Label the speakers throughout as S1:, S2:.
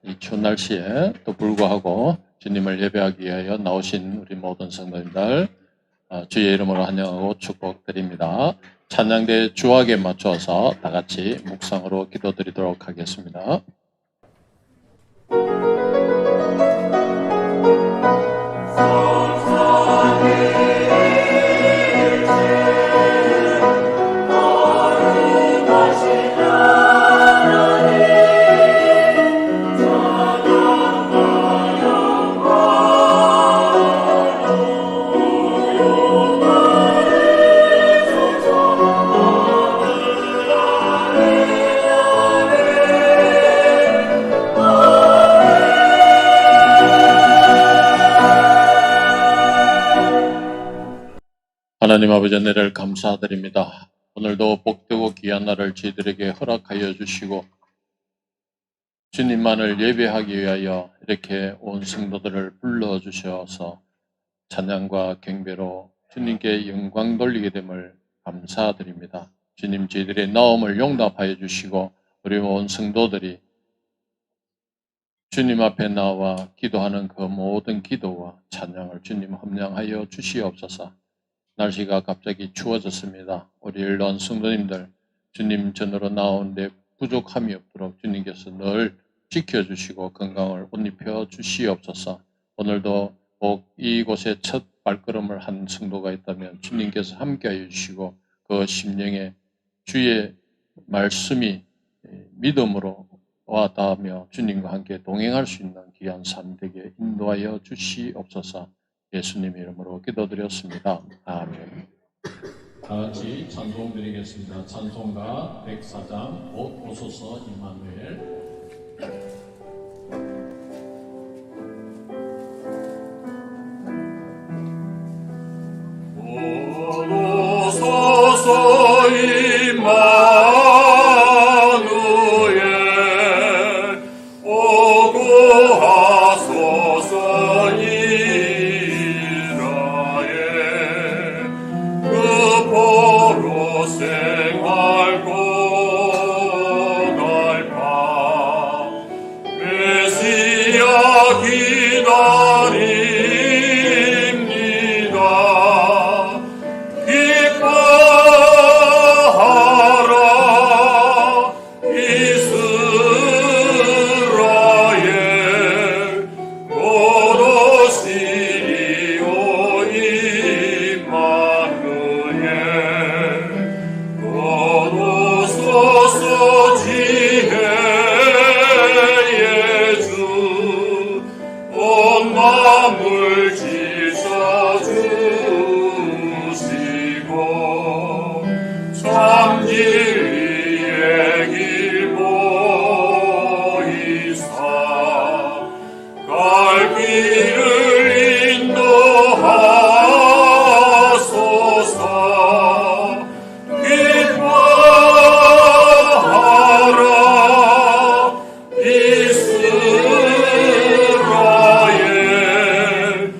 S1: 이 추운 날씨에 또 불구하고 주님을 예배하기 위하여 나오신 우리 모든 성도님들 주의 이름으로 환영하고 축복드립니다. 찬양대 주악에 맞춰서 다 같이 묵상으로 기도드리도록 하겠습니다. 하나님 아버지 은혜를 감사드립니다. 오늘도 복되고 귀한 날을 저희들에게 허락하여 주시고 주님만을 예배하기 위하여 이렇게 온 성도들을 불러주셔서 찬양과 경배로 주님께 영광 돌리게 됨을 감사드립니다. 주님 저희들의 나옴을 용납하여 주시고 우리 온 성도들이 주님 앞에 나와 기도하는 그 모든 기도와 찬양을 주님 함량하여 주시옵소서. 날씨가 갑자기 추워졌습니다. 우리 일론 성도님들 주님 전으로 나오는데 부족함이 없도록 주님께서 늘 지켜주시고 건강을 옷 입혀 주시옵소서. 오늘도 꼭 이곳에 첫 발걸음을 한 성도가 있다면 주님께서 함께하여 주시고 그 심령에 주의 말씀이 믿음으로 와닿으며 주님과 함께 동행할 수 있는 귀한 삶 되게 인도하여 주시옵소서. 예수님 이름으로 기도드렸습니다. 아멘. 다 같이 찬송 드리겠습니다. 찬송가 104장 곧 오소서 임마누엘.
S2: 오소서 임마누엘 오고 하소서 이스라엘 그 포로 생활고 날파 메시아 기다립니다. 기뻐하라 이스라엘 오로시리오 임마누엘 오로소서 지혜의 주 온 마음을 지서주시고 참 진리의 길 보이사 갈 길을 인도하소서. 기뻐하라 이스라엘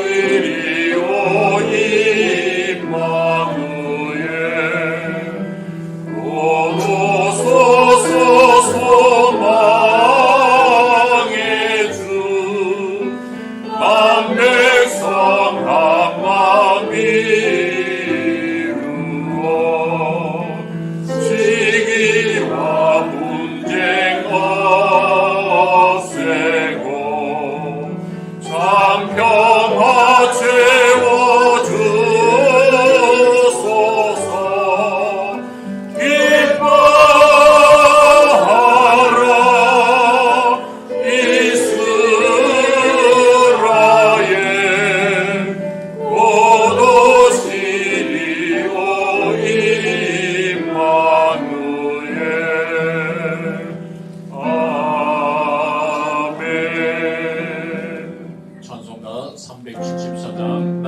S2: 오로소이리오 임마누엘 오로소서 소망의 주 만백성 한마음 이루어 시기와 분쟁 없애고 참 평화 채워주소서. 기뻐하라 이스라엘 오도시리오 임마누엘 아멘.
S1: 찬송가 374장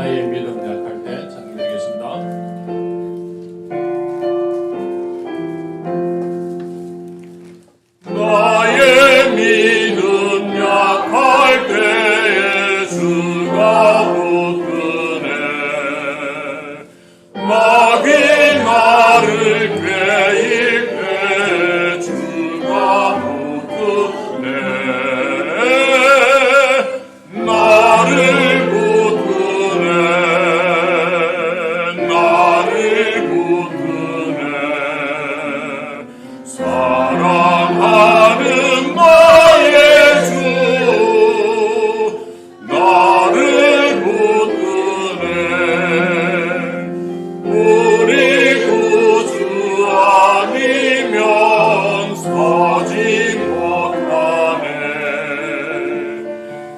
S2: 행복하네.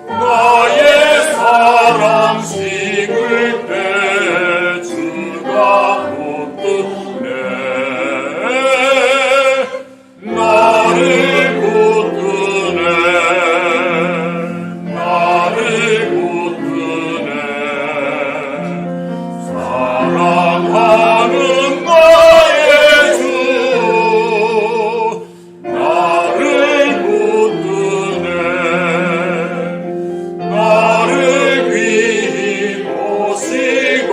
S2: 나의 사랑 식을 때 주가 붙드네. 나를 붙드네. 나를 붙드네. 사랑하는 나의 주 나를 붙드네. 나를 귀히 모시고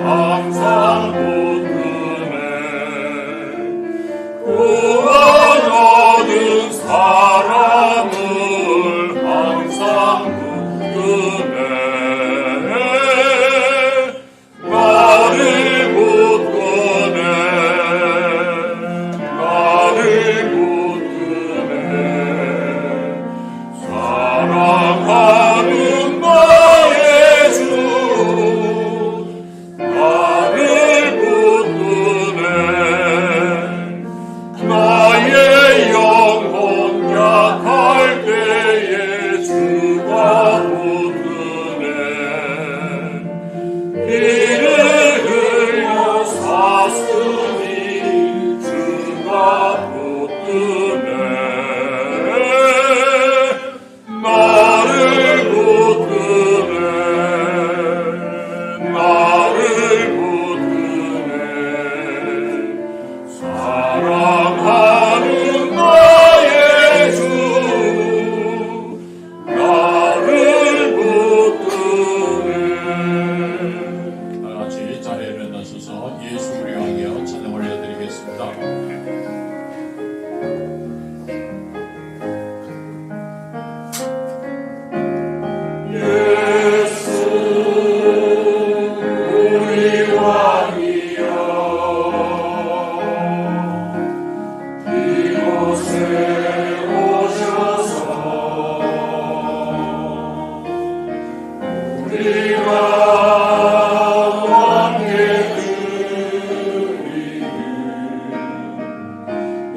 S2: 항상 붙드네. 구원 얻은 사람을 항상 붙드네. 나를 붙드네. 나를 붙드네. 사랑하는 나의 주 나를 붙드네. 나의 영혼 약할 때에 주가 붙드네. 피를 흘려 샀으니 주가 붙드네. 나를 붙드네. 나를 붙드네. 사랑하는 나의 주 나를 붙드네.
S1: 다 같이 자리에 일어나셔서 예수 우리 왕이여 찬양 올려드리겠습니다.
S2: 예수 우리 왕이여 이곳에 오셔서 우리가 함께 드리는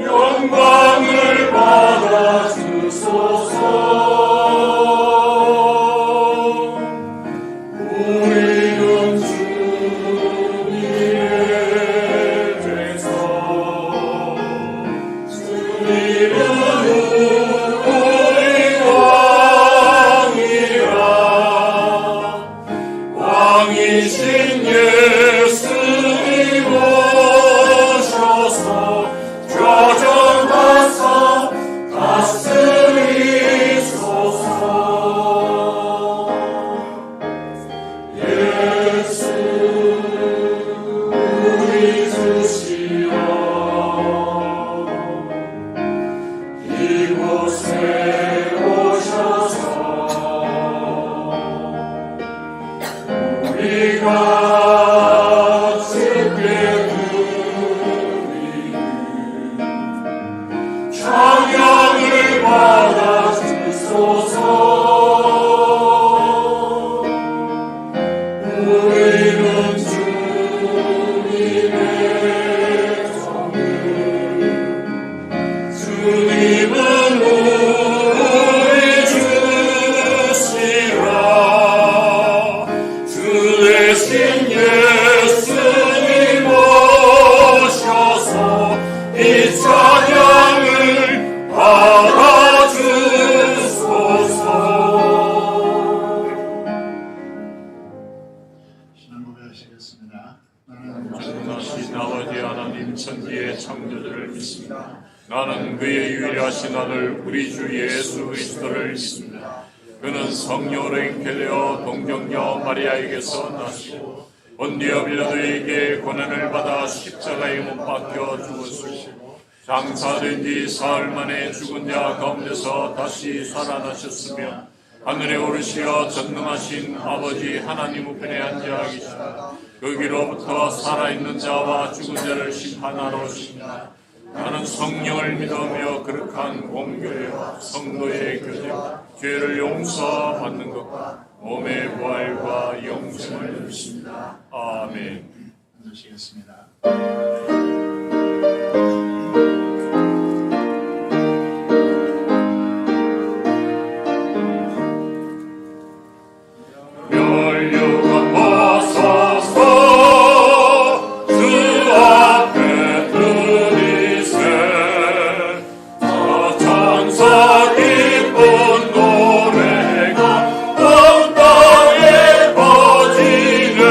S2: 영광을 받아 주소서. 우리는 주님의 죄서 주님은 우리 왕이라. 왕이신 예수님 오셔서 좌정하사 다스리소서. 예수 우리 주시여 이곳에 오셔서 우리가 주께 드리는 찬양을 받아 주소서. 우리는 주님의 정을 주님은 우리 주시라. 주 대신 예수님 오셔서 이 찬양을 받아주소서.
S3: 신앙 고백하시겠습니다.
S2: 전능하신 아버지 하나님 천지의 창조주를 믿습니다. 나는 그의 유일하신 아들 우리 주 예수 그리스도를 믿습니다. 그는 성령으로 잉태되어 동정녀 마리아에게서 나시고 본디오 빌라도에게 고난을 받아 십자가에 못 박혀 죽으시고 장사된 지 사흘 만에 죽은 자 가운데서 다시 살아나셨으며 하늘에 오르시어 전능하신 아버지 하나님 우편에 앉아 계시다. 거기로부터 살아있는 자와 죽은 자를 심판하러 오십니다. 나는 성령을 믿으며 거룩한 공교회와 성도의 교제, 죄를 용서받는 것과 몸의 부활과 영생을 믿습니다. 아멘.
S3: 앉으시겠습니다.
S2: 감사 기쁜 노래가 온 땅에 퍼지네.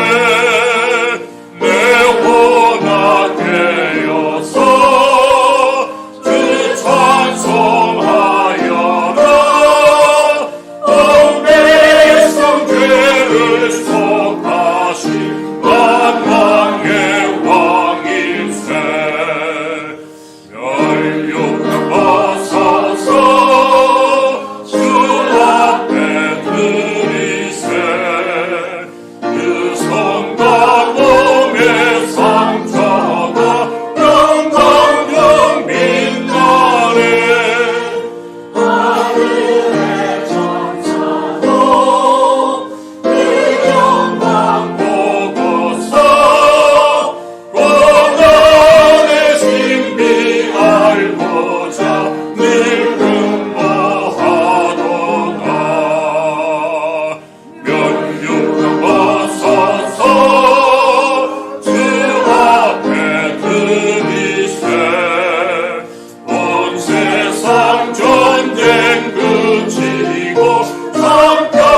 S2: 내 혼악 되어서 주 찬송하여라. 온 백성 죄를 속하신 만왕의 왕일세. 멸류관 벗어서 주 앞에 들이세. 그 손과 몸의 상처가 영광 빛나네. 하늘의 천사도 그 영광 보고서 고난의 신비 알고자 늘 근모하도다. 면류관 벗어서 주 앞에 들이세. 온 세상 전쟁 그치고 성평하오겠네.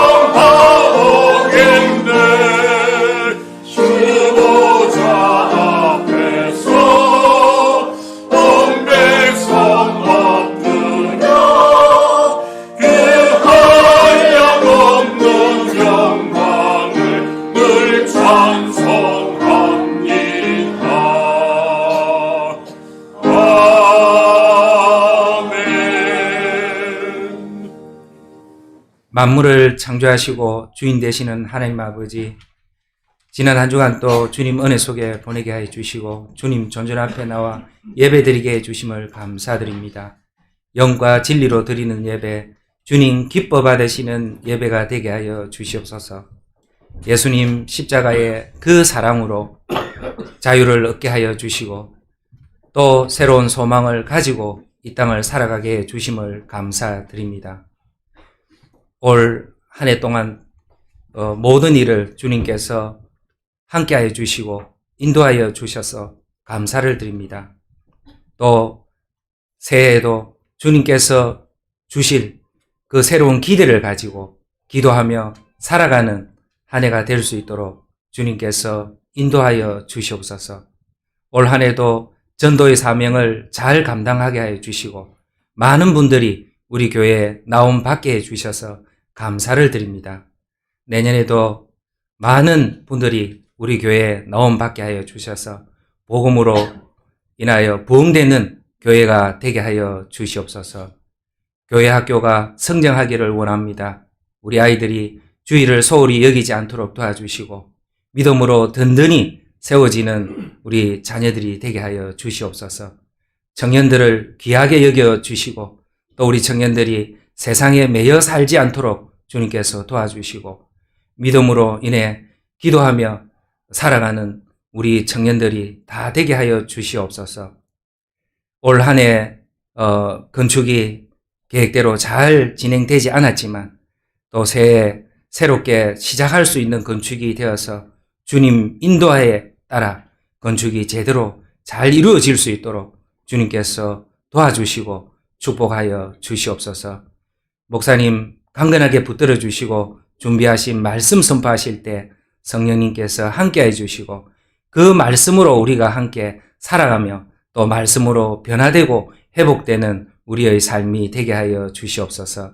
S2: 주보자 앞에서 온 백성 엎드려 그 한량없는 영광을 늘 찬송합니다. 아멘.
S4: 만물을 창조하시고 주인 되시는 하나님 아버지, 지난 한 주간 또 주님 은혜 속에 보내게 해 주시고 주님 존전 앞에 나와 예배드리게 해 주심을 감사드립니다. 영과 진리로 드리는 예배, 주님 기뻐 받으시는 예배가 되게 하여 주시옵소서. 예수님 십자가의 그 사랑으로 자유를 얻게 하여 주시고 또 새로운 소망을 가지고 이 땅을 살아가게 해 주심을 감사드립니다. 올 한 해 동안 모든 일을 주님께서 함께하여 주시고 인도하여 주셔서 감사를 드립니다. 또 새해에도 주님께서 주실 그 새로운 기대를 가지고 기도하며 살아가는 한 해가 될 수 있도록 주님께서 인도하여 주시옵소서. 올 한 해도 전도의 사명을 잘 감당하게 하여 주시고 많은 분들이 우리 교회에 나옴 받게 해 주셔서 감사를 드립니다. 내년에도 많은 분들이 우리 교회에 나옴 받게 하여 주셔서 복음으로 인하여 부흥되는 교회가 되게 하여 주시옵소서. 교회 학교가 성장하기를 원합니다. 우리 아이들이 주의를 소홀히 여기지 않도록 도와주시고 믿음으로 든든히 세워지는 우리 자녀들이 되게 하여 주시옵소서. 청년들을 귀하게 여겨 주시고 또 우리 청년들이 세상에 매여 살지 않도록 주님께서 도와주시고 믿음으로 인해 기도하며 살아가는 우리 청년들이 다 되게 하여 주시옵소서. 올 한 해 건축이 계획대로 잘 진행되지 않았지만 또 새해 새롭게 시작할 수 있는 건축이 되어서 주님 인도하에 따라 건축이 제대로 잘 이루어질 수 있도록 주님께서 도와주시고 축복하여 주시옵소서. 목사님 강건하게 붙들어 주시고 준비하신 말씀 선포하실 때 성령님께서 함께해 주시고 그 말씀으로 우리가 함께 살아가며 또 말씀으로 변화되고 회복되는 우리의 삶이 되게 하여 주시옵소서.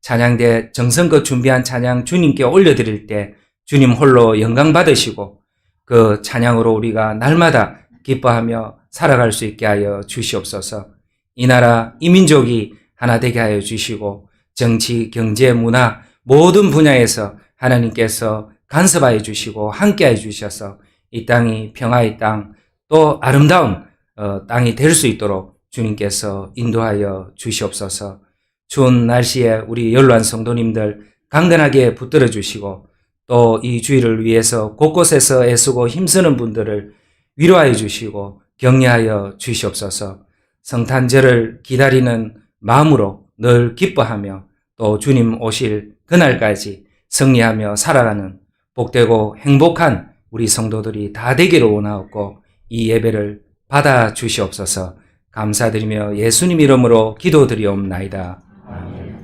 S4: 찬양대 정성껏 준비한 찬양 주님께 올려드릴 때 주님 홀로 영광 받으시고 그 찬양으로 우리가 날마다 기뻐하며 살아갈 수 있게 하여 주시옵소서. 이 나라 이 민족이 하나 되게 하여 주시고 정치, 경제, 문화 모든 분야에서 하나님께서 간섭하여 주시고 함께하여 주셔서 이 땅이 평화의 땅 또 아름다운 땅이 될 수 있도록 주님께서 인도하여 주시옵소서. 추운 날씨에 우리 연로한 성도님들 강건하게 붙들어 주시고 또 이 주일을 위해서 곳곳에서 애쓰고 힘쓰는 분들을 위로하여 주시고 격려하여 주시옵소서. 성탄절을 기다리는 마음으로 늘 기뻐하며 또 주님 오실 그날까지 승리하며 살아가는 복되고 행복한 우리 성도들이 다 되기를 원하옵고 이 예배를 받아 주시옵소서. 감사드리며 예수님 이름으로 기도드리옵나이다. 아멘.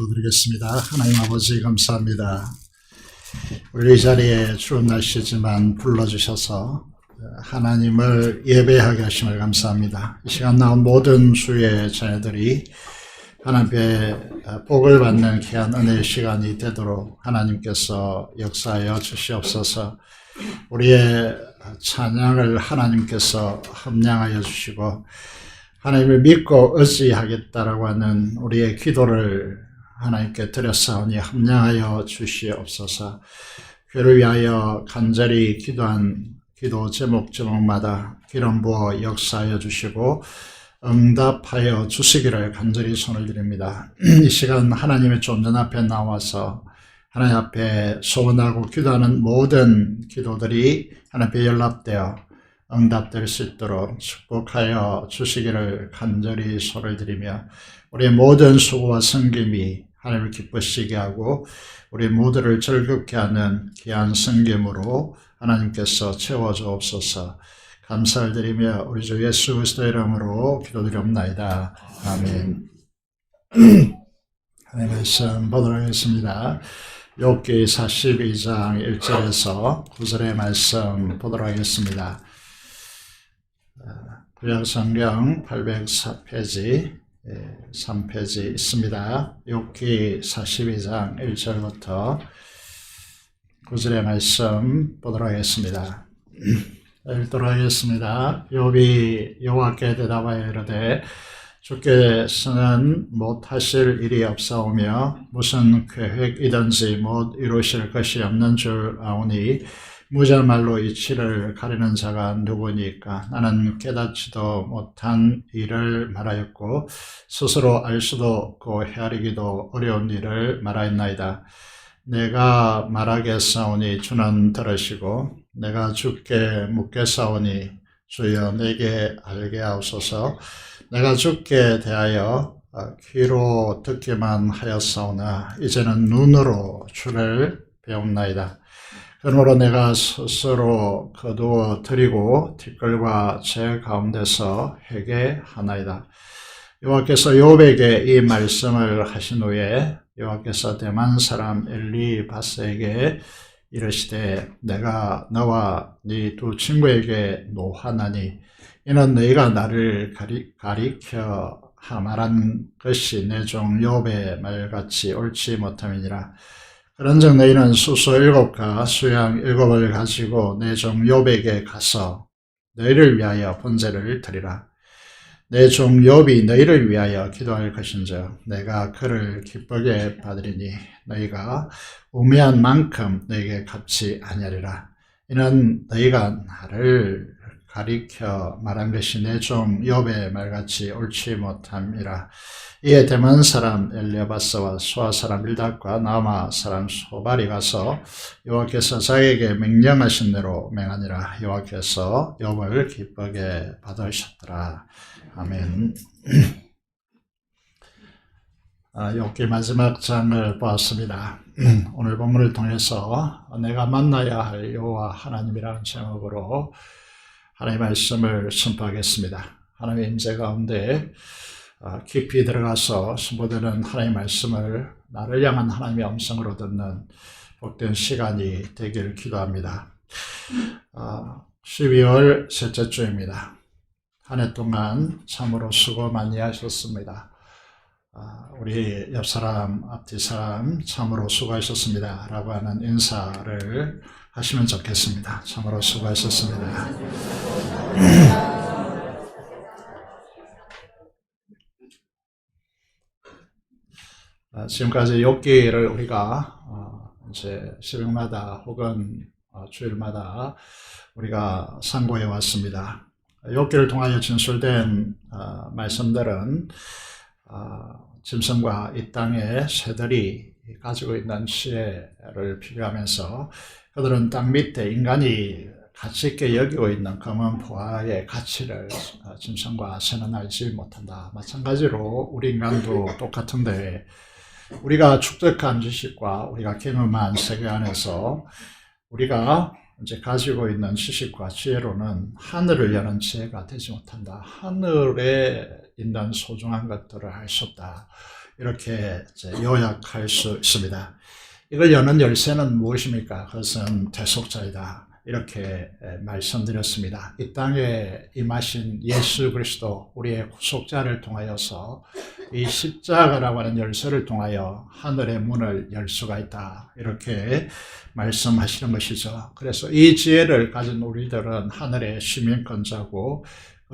S3: 기도드리겠습니다. 하나님 아버지 감사합니다. 우리 이 자리에 추운 날씨지만 불러주셔서 하나님을 예배하게 하심을 감사합니다. 이 시간 나온 모든 주의 자녀들이 하나님의 복을 받는 귀한 은혜의 시간이 되도록 하나님께서 역사하여 주시옵소서. 우리의 찬양을 하나님께서 함량하여 주시고 하나님을 믿고 의지하겠다라고 하는 우리의 기도를 하나님께 드렸사오니 합량하여 주시옵소서. 교회를 위하여 간절히 기도한 기도 제목마다 기름 부어 역사하여 주시고 응답하여 주시기를 간절히 손을 드립니다. 이 시간 하나님의 존전 앞에 나와서 하나님 앞에 소원하고 기도하는 모든 기도들이 하나님 앞에 연락되어 응답될 수 있도록 축복하여 주시기를 간절히 손을 드리며 우리의 모든 수고와 섬김이 하나님을 기쁘시게 하고 우리 모두를 즐겁게 하는 귀한 섬김으로 하나님께서 채워주옵소서. 감사를 드리며 우리 주 예수 그리스도의 이름으로 기도드리옵나이다. 아멘. 하나님의 말씀 보도록 하겠습니다. 욥기 42장 1절에서 9절의 말씀 보도록 하겠습니다. 구약성경 804페이지 3페이지 있습니다. 욥기 42장 1절부터 9절의 말씀 보도록 하겠습니다. 읽도록 하겠습니다. 욥이 여호와께 대답하여 이르되 주께서는 못하실 일이 없사오며 무슨 계획이든지 못 이루실 것이 없는 줄 아오니 무자말로 이치를 가리는 자가 누구니까. 나는 깨닫지도 못한 일을 말하였고 스스로 알 수도 없고 헤아리기도 어려운 일을 말하였나이다. 내가 말하겠사오니 주는 들으시고 내가 주께 묻겠사오니 주여 내게 알게 하옵소서. 내가 주께 대하여 귀로 듣기만 하였사오나 이제는 눈으로 주를 배웁나이다. 그러므로 내가 스스로 거두어 드리고 티끌과 제 가운데서 회개하나이다. 여호와께서 욥에게 이 말씀을 하신 후에 여호와께서 대만 사람 엘리바스에게 이르시되 내가 너와 네 두 친구에게 노하나니 이는 너희가 나를 가리켜 말한 것이 내 종 욥의 말같이 옳지 못함이니라. 그런즉 너희는 수소 7과 수양 7을 가지고 내 종 욥에게 가서 너희를 위하여 번제를 드리라. 내 종 욥이 너희를 위하여 기도할 것인즉 내가 그를 기쁘게 받으리니 너희가 우매한 만큼 너희에게 갚지 아니하리라. 이는 너희가 나를 가리켜 말한 것이 내 종 욥의 말같이 옳지 못함이라. 이에 대만 사람 엘리바스와 수아 사람 빌닷과 나마 사람 소발이 가서 여호와께서 자기에게 명령하신 대로 맹하니라. 여호와께서 욥을 기쁘게 받으셨더라. 아멘. 욥기 마지막 장을 보았습니다. 오늘 본문을 통해서 내가 만나야 할 여호와 하나님이라는 제목으로 하나님의 말씀을 선포하겠습니다. 하나님의 임재 가운데 깊이 들어가서 선포되는 하나님의 말씀을 나를 향한 하나님의 음성으로 듣는 복된 시간이 되기를 기도합니다. 12월 셋째 주입니다. 한 해 동안 참으로 수고 많이 하셨습니다. 우리 옆사람, 앞뒤 사람 참으로 수고하셨습니다 라고 하는 인사를 하시면 좋겠습니다. 참으로 수고하셨습니다. 지금까지 욥기를 우리가 이제 새벽마다 혹은 주일마다 우리가 상고해 왔습니다. 욥기를 통하여 진술된 말씀들은 짐승과 이 땅의 새들이 가지고 있는 지혜를 비교하면서 그들은 땅 밑에 인간이 가치 있게 여기고 있는 검은 보화의 가치를 짐승과 새는 알지 못한다. 마찬가지로 우리 인간도 똑같은데 우리가 축적한 지식과 우리가 경험한 세계 안에서 우리가 이제 가지고 있는 지식과 지혜로는 하늘을 여는 지혜가 되지 못한다. 하늘에 있는 소중한 것들을 알 수 없다. 이렇게 이제 요약할 수 있습니다. 이걸 여는 열쇠는 무엇입니까? 그것은 대속자이다. 이렇게 말씀드렸습니다. 이 땅에 임하신 예수 그리스도 우리의 구속자를 통하여서 이 십자가라고 하는 열쇠를 통하여 하늘의 문을 열 수가 있다. 이렇게 말씀하시는 것이죠. 그래서 이 지혜를 가진 우리들은 하늘의 시민권자고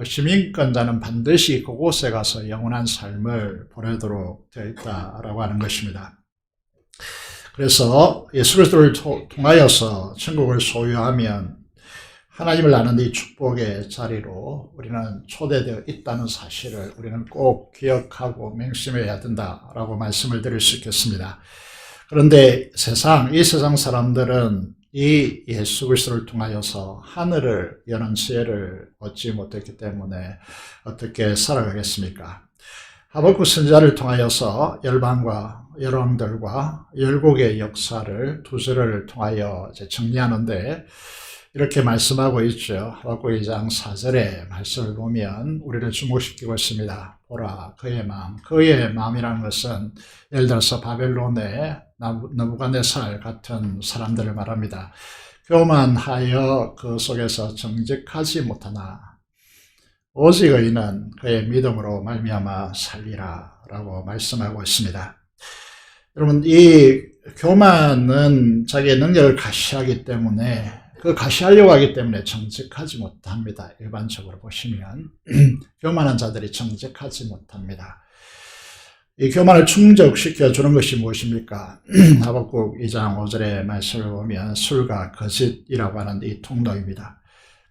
S3: 시민권자는 반드시 그곳에 가서 영원한 삶을 보내도록 되어 있다라고 하는 것입니다. 그래서 예수 그리스도를 통하여서 천국을 소유하면 하나님을 아는 이 축복의 자리로 우리는 초대되어 있다는 사실을 우리는 꼭 기억하고 맹심해야 된다라고 말씀을 드릴 수 있겠습니다. 그런데 이 세상 사람들은 이 예수 그리스도를 통하여서 하늘을 여는 지혜를 얻지 못했기 때문에 어떻게 살아가겠습니까? 하박국 선지자를 통하여서 열방과 열왕들과 열국의 역사를 두 절을 통하여 정리하는데 이렇게 말씀하고 있죠. 하박국 2장 4절의 말씀을 보면 우리를 주목시키고 있습니다. 보라 그의 마음. 그의 마음이라는 것은 예를 들어서 바벨론의 느부갓네살 같은 사람들을 말합니다. 교만하여 그 속에서 정직하지 못하나 오직 의인은 그의 믿음으로 말미암아 살리라 라고 말씀하고 있습니다. 여러분, 이 교만은 자기의 능력을 가시하기 때문에 가시하려고 하기 때문에 정직하지 못합니다. 일반적으로 보시면 교만한 자들이 정직하지 못합니다. 이 교만을 충족시켜 주는 것이 무엇입니까? 하박국 2장 5절의 말씀을 보면 술과 거짓이라고 하는 이 통로입니다.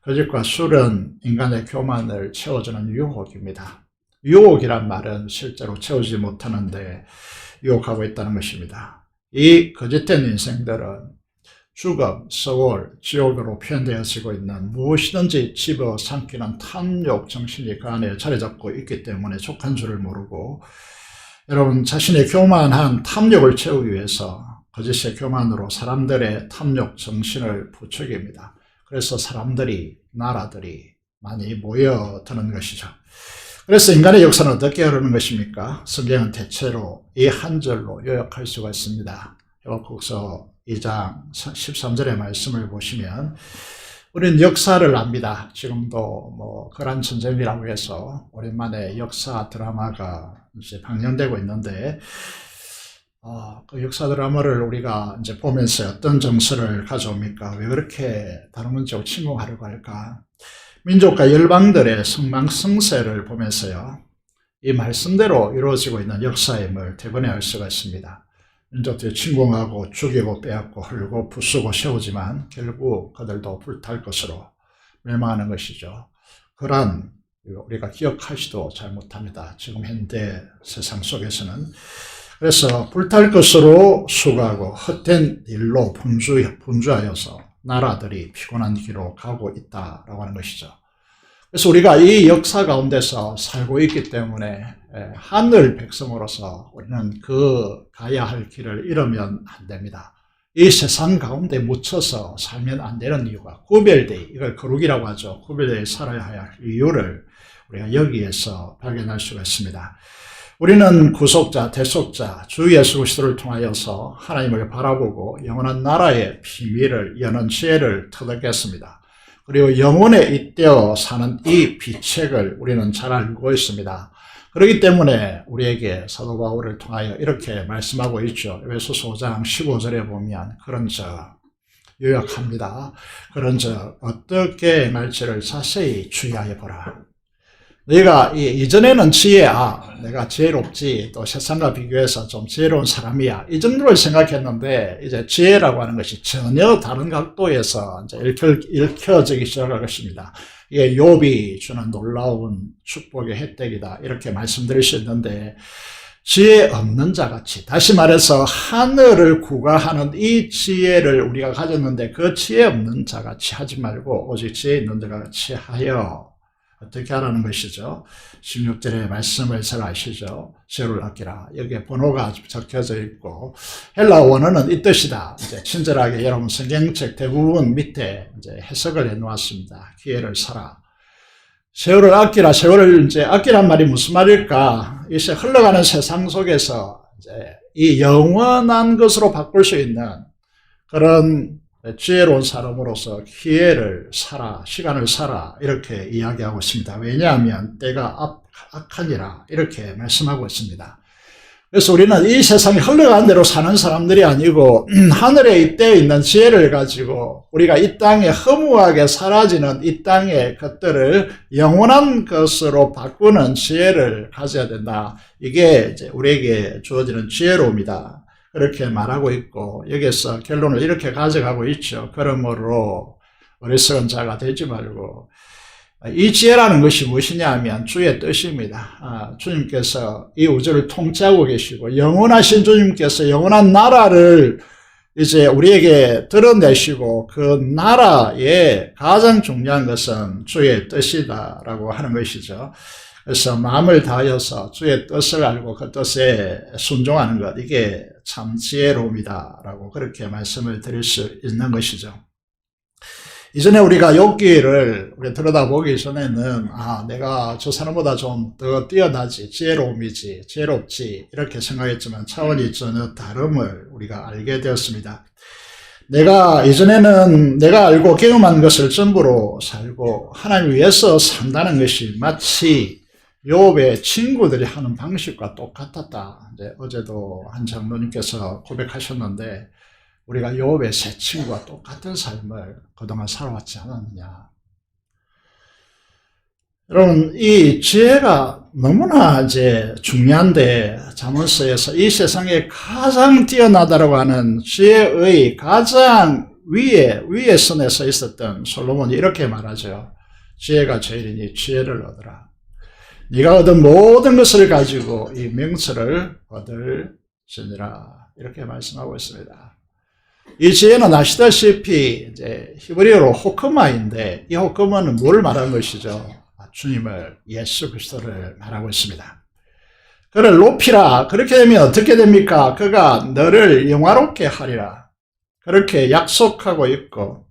S3: 거짓과 술은 인간의 교만을 채워주는 유혹입니다. 유혹이란 말은 실제로 채우지 못하는데 유혹하고 있다는 것입니다. 이 거짓된 인생들은 죽음, 서울, 지옥으로 표현되어지고 있는 무엇이든지 집어삼키는 탐욕 정신이 그 안에 자리 잡고 있기 때문에 족한 줄을 모르고 여러분 자신의 교만한 탐욕을 채우기 위해서 거짓의 교만으로 사람들의 탐욕 정신을 부추깁니다. 그래서 사람들이, 나라들이 많이 모여드는 것이죠. 그래서 인간의 역사는 어떻게 흐르는 것입니까? 성경은 대체로 이 한 절로 요약할 수가 있습니다. 하박국서 2장 13절의 말씀을 보시면 우리는 역사를 압니다. 지금도 거란 전쟁이라고 해서 오랜만에 역사 드라마가 이제 방영되고 있는데 그 역사 드라마를 우리가 이제 보면서 어떤 정서를 가져옵니까? 왜 그렇게 다른 문제로 침공하려고 할까? 민족과 열방들의 성망성세를 보면서요, 이 말씀대로 이루어지고 있는 역사임을 대번에 알 수가 있습니다. 민족들이 침공하고 죽이고 빼앗고 헐고 부수고 세우지만 결국 그들도 불탈 것으로 멸망하는 것이죠. 그런 우리가 기억하지도 잘못합니다. 지금 현대 세상 속에서는. 그래서 불탈 것으로 수고하고 헛된 일로 분주하여서 나라들이 피곤한 길로 가고 있다라고 하는 것이죠. 그래서 우리가 이 역사 가운데서 살고 있기 때문에 하늘 백성으로서 우리는 가야 할 길을 잃으면 안 됩니다. 이 세상 가운데 묻혀서 살면 안 되는 이유가 이걸 거룩이라고 하죠. 구별되어 살아야 할 이유를 우리가 여기에서 발견할 수가 있습니다. 우리는 구속자, 대속자, 주 예수 그리스도를 통하여서 하나님을 바라보고 영원한 나라의 비밀을 여는 지혜를 터득했습니다. 그리고 영혼에 잇대어 사는 이 비책을 우리는 잘 알고 있습니다. 그렇기 때문에 우리에게 사도 바울을 통하여 이렇게 말씀하고 있죠. 에베소서 5장 15절에 보면 그런즉 요약합니다. 그런즉 어떻게 말지를 자세히 주의하여 보라. 너희가 이전에는 내가 지혜롭지, 또 세상과 비교해서 좀 지혜로운 사람이야, 이 정도를 생각했는데 이제 지혜라고 하는 것이 전혀 다른 각도에서 이제 읽혀지기 시작할 것입니다. 이게 욥이 주는 놀라운 축복의 혜택이다, 이렇게 말씀드릴 수 있는데, 지혜 없는 자같이, 다시 말해서 하늘을 구가하는 이 지혜를 우리가 가졌는데 그 지혜 없는 자같이 하지 말고 오직 지혜 있는 자같이 하여 어떻게 하라는 것이죠. 16절의 말씀을 잘 아시죠. 지혜를 아끼라. 여기에 번호가 적혀져 있고 헬라 원어는 이 뜻이다. 이제 친절하게 여러분 성경책 대부분 밑에 이제 해석을 해 놓았습니다. 기회를 사라. 세월을 아끼라. 세월을 이제 아끼란 말이 무슨 말일까? 이 흘러가는 세상 속에서 이제 이 영원한 것으로 바꿀 수 있는 그런 지혜로운 사람으로서 기회를 사라, 시간을 사라, 이렇게 이야기하고 있습니다. 왜냐하면 때가 악하니라, 이렇게 말씀하고 있습니다. 그래서 우리는 이 세상에 흘러가는 대로 사는 사람들이 아니고 하늘에 잇대어 있는 지혜를 가지고 우리가 이 땅에 허무하게 사라지는 이 땅의 것들을 영원한 것으로 바꾸는 지혜를 가져야 된다. 이게 이제 우리에게 주어지는 지혜로움이다. 그렇게 말하고 있고 여기서 결론을 이렇게 가져가고 있죠. 그러므로 어리석은 자가 되지 말고 이 지혜라는 것이 무엇이냐 하면 주의 뜻입니다. 주님께서 이 우주를 통치하고 계시고 영원하신 주님께서 영원한 나라를 이제 우리에게 드러내시고 그 나라의 가장 중요한 것은 주의 뜻이다라고 하는 것이죠. 그래서 마음을 다하여서 주의 뜻을 알고 그 뜻에 순종하는 것, 이게 참 지혜로움이다라고 그렇게 말씀을 드릴 수 있는 것이죠. 이전에 우리가 욥기를 들여다보기 전에는 내가 저 사람보다 좀 더 뛰어나지, 지혜로움이지, 지혜롭지 이렇게 생각했지만 차원이 전혀 다름을 우리가 알게 되었습니다. 내가 이전에는 내가 알고 경험한 것을 전부로 살고 하나님 위해서 산다는 것이 마치 욥의 친구들이 하는 방식과 똑같았다. 이제 어제도 한 장로님께서 고백하셨는데 우리가 욥의 새 친구와 똑같은 삶을 그동안 살아왔지 않았느냐. 여러분, 이 지혜가 너무나 이제 중요한데, 잠언서에서 이 세상에 가장 뛰어나다라고 하는 지혜의 가장 위에 선에 서 있었던 솔로몬이 이렇게 말하죠. 지혜가 제일이니 지혜를 얻으라. 네가 얻은 모든 것을 가지고 이 명철을 얻을지니라. 이렇게 말씀하고 있습니다. 이 지혜는 아시다시피 이제 히브리어로 호크마인데 이 호크마는 뭘 말하는 것이죠? 주님을, 예수 그리스도를 말하고 있습니다. 그를 높이라. 그렇게 되면 어떻게 됩니까? 그가 너를 영화롭게 하리라. 그렇게 약속하고 있고,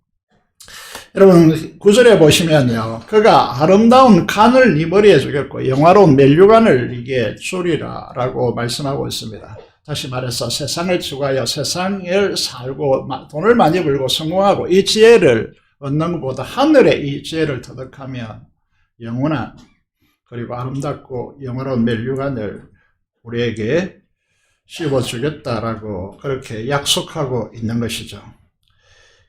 S3: 여러분 9절에 보시면요, 그가 아름다운 간을 네 머리에 주겠고 영화로운 면류관을 네게 주리라 라고 말씀하고 있습니다. 다시 말해서 세상을 추구하여 세상을 살고 돈을 많이 벌고 성공하고 이 지혜를 얻는 것보다 하늘의 이 지혜를 터득하면 영원한 그리고 아름답고 영원한 면류관을 우리에게 씌워주겠다라고 그렇게 약속하고 있는 것이죠.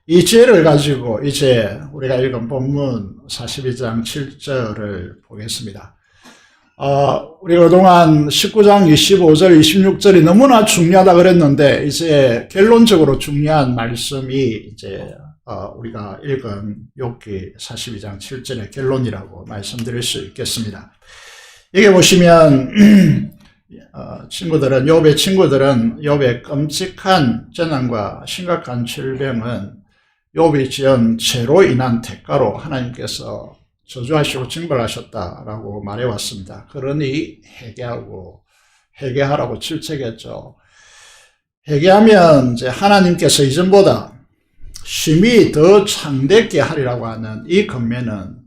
S3: 이 지혜를 가지고 이제 우리가 읽은 본문 42장 7절을 보겠습니다. 우리가 그동안 19장 25절, 26절이 너무나 중요하다 그랬는데, 이제 결론적으로 중요한 말씀이 이제, 우리가 읽은 욥기 42장 7절의 결론이라고 말씀드릴 수 있겠습니다. 여기 보시면, 욥의 친구들은 욥의 끔찍한 재난과 심각한 질병은 욥이 지은 죄로 인한 대가로 하나님께서 저주하시고 징벌하셨다라고 말해왔습니다. 그러니 회개하라고 질책했죠. 회개하면 이제 하나님께서 이전보다 심히 더 창대케 하리라고 하는 이 권면은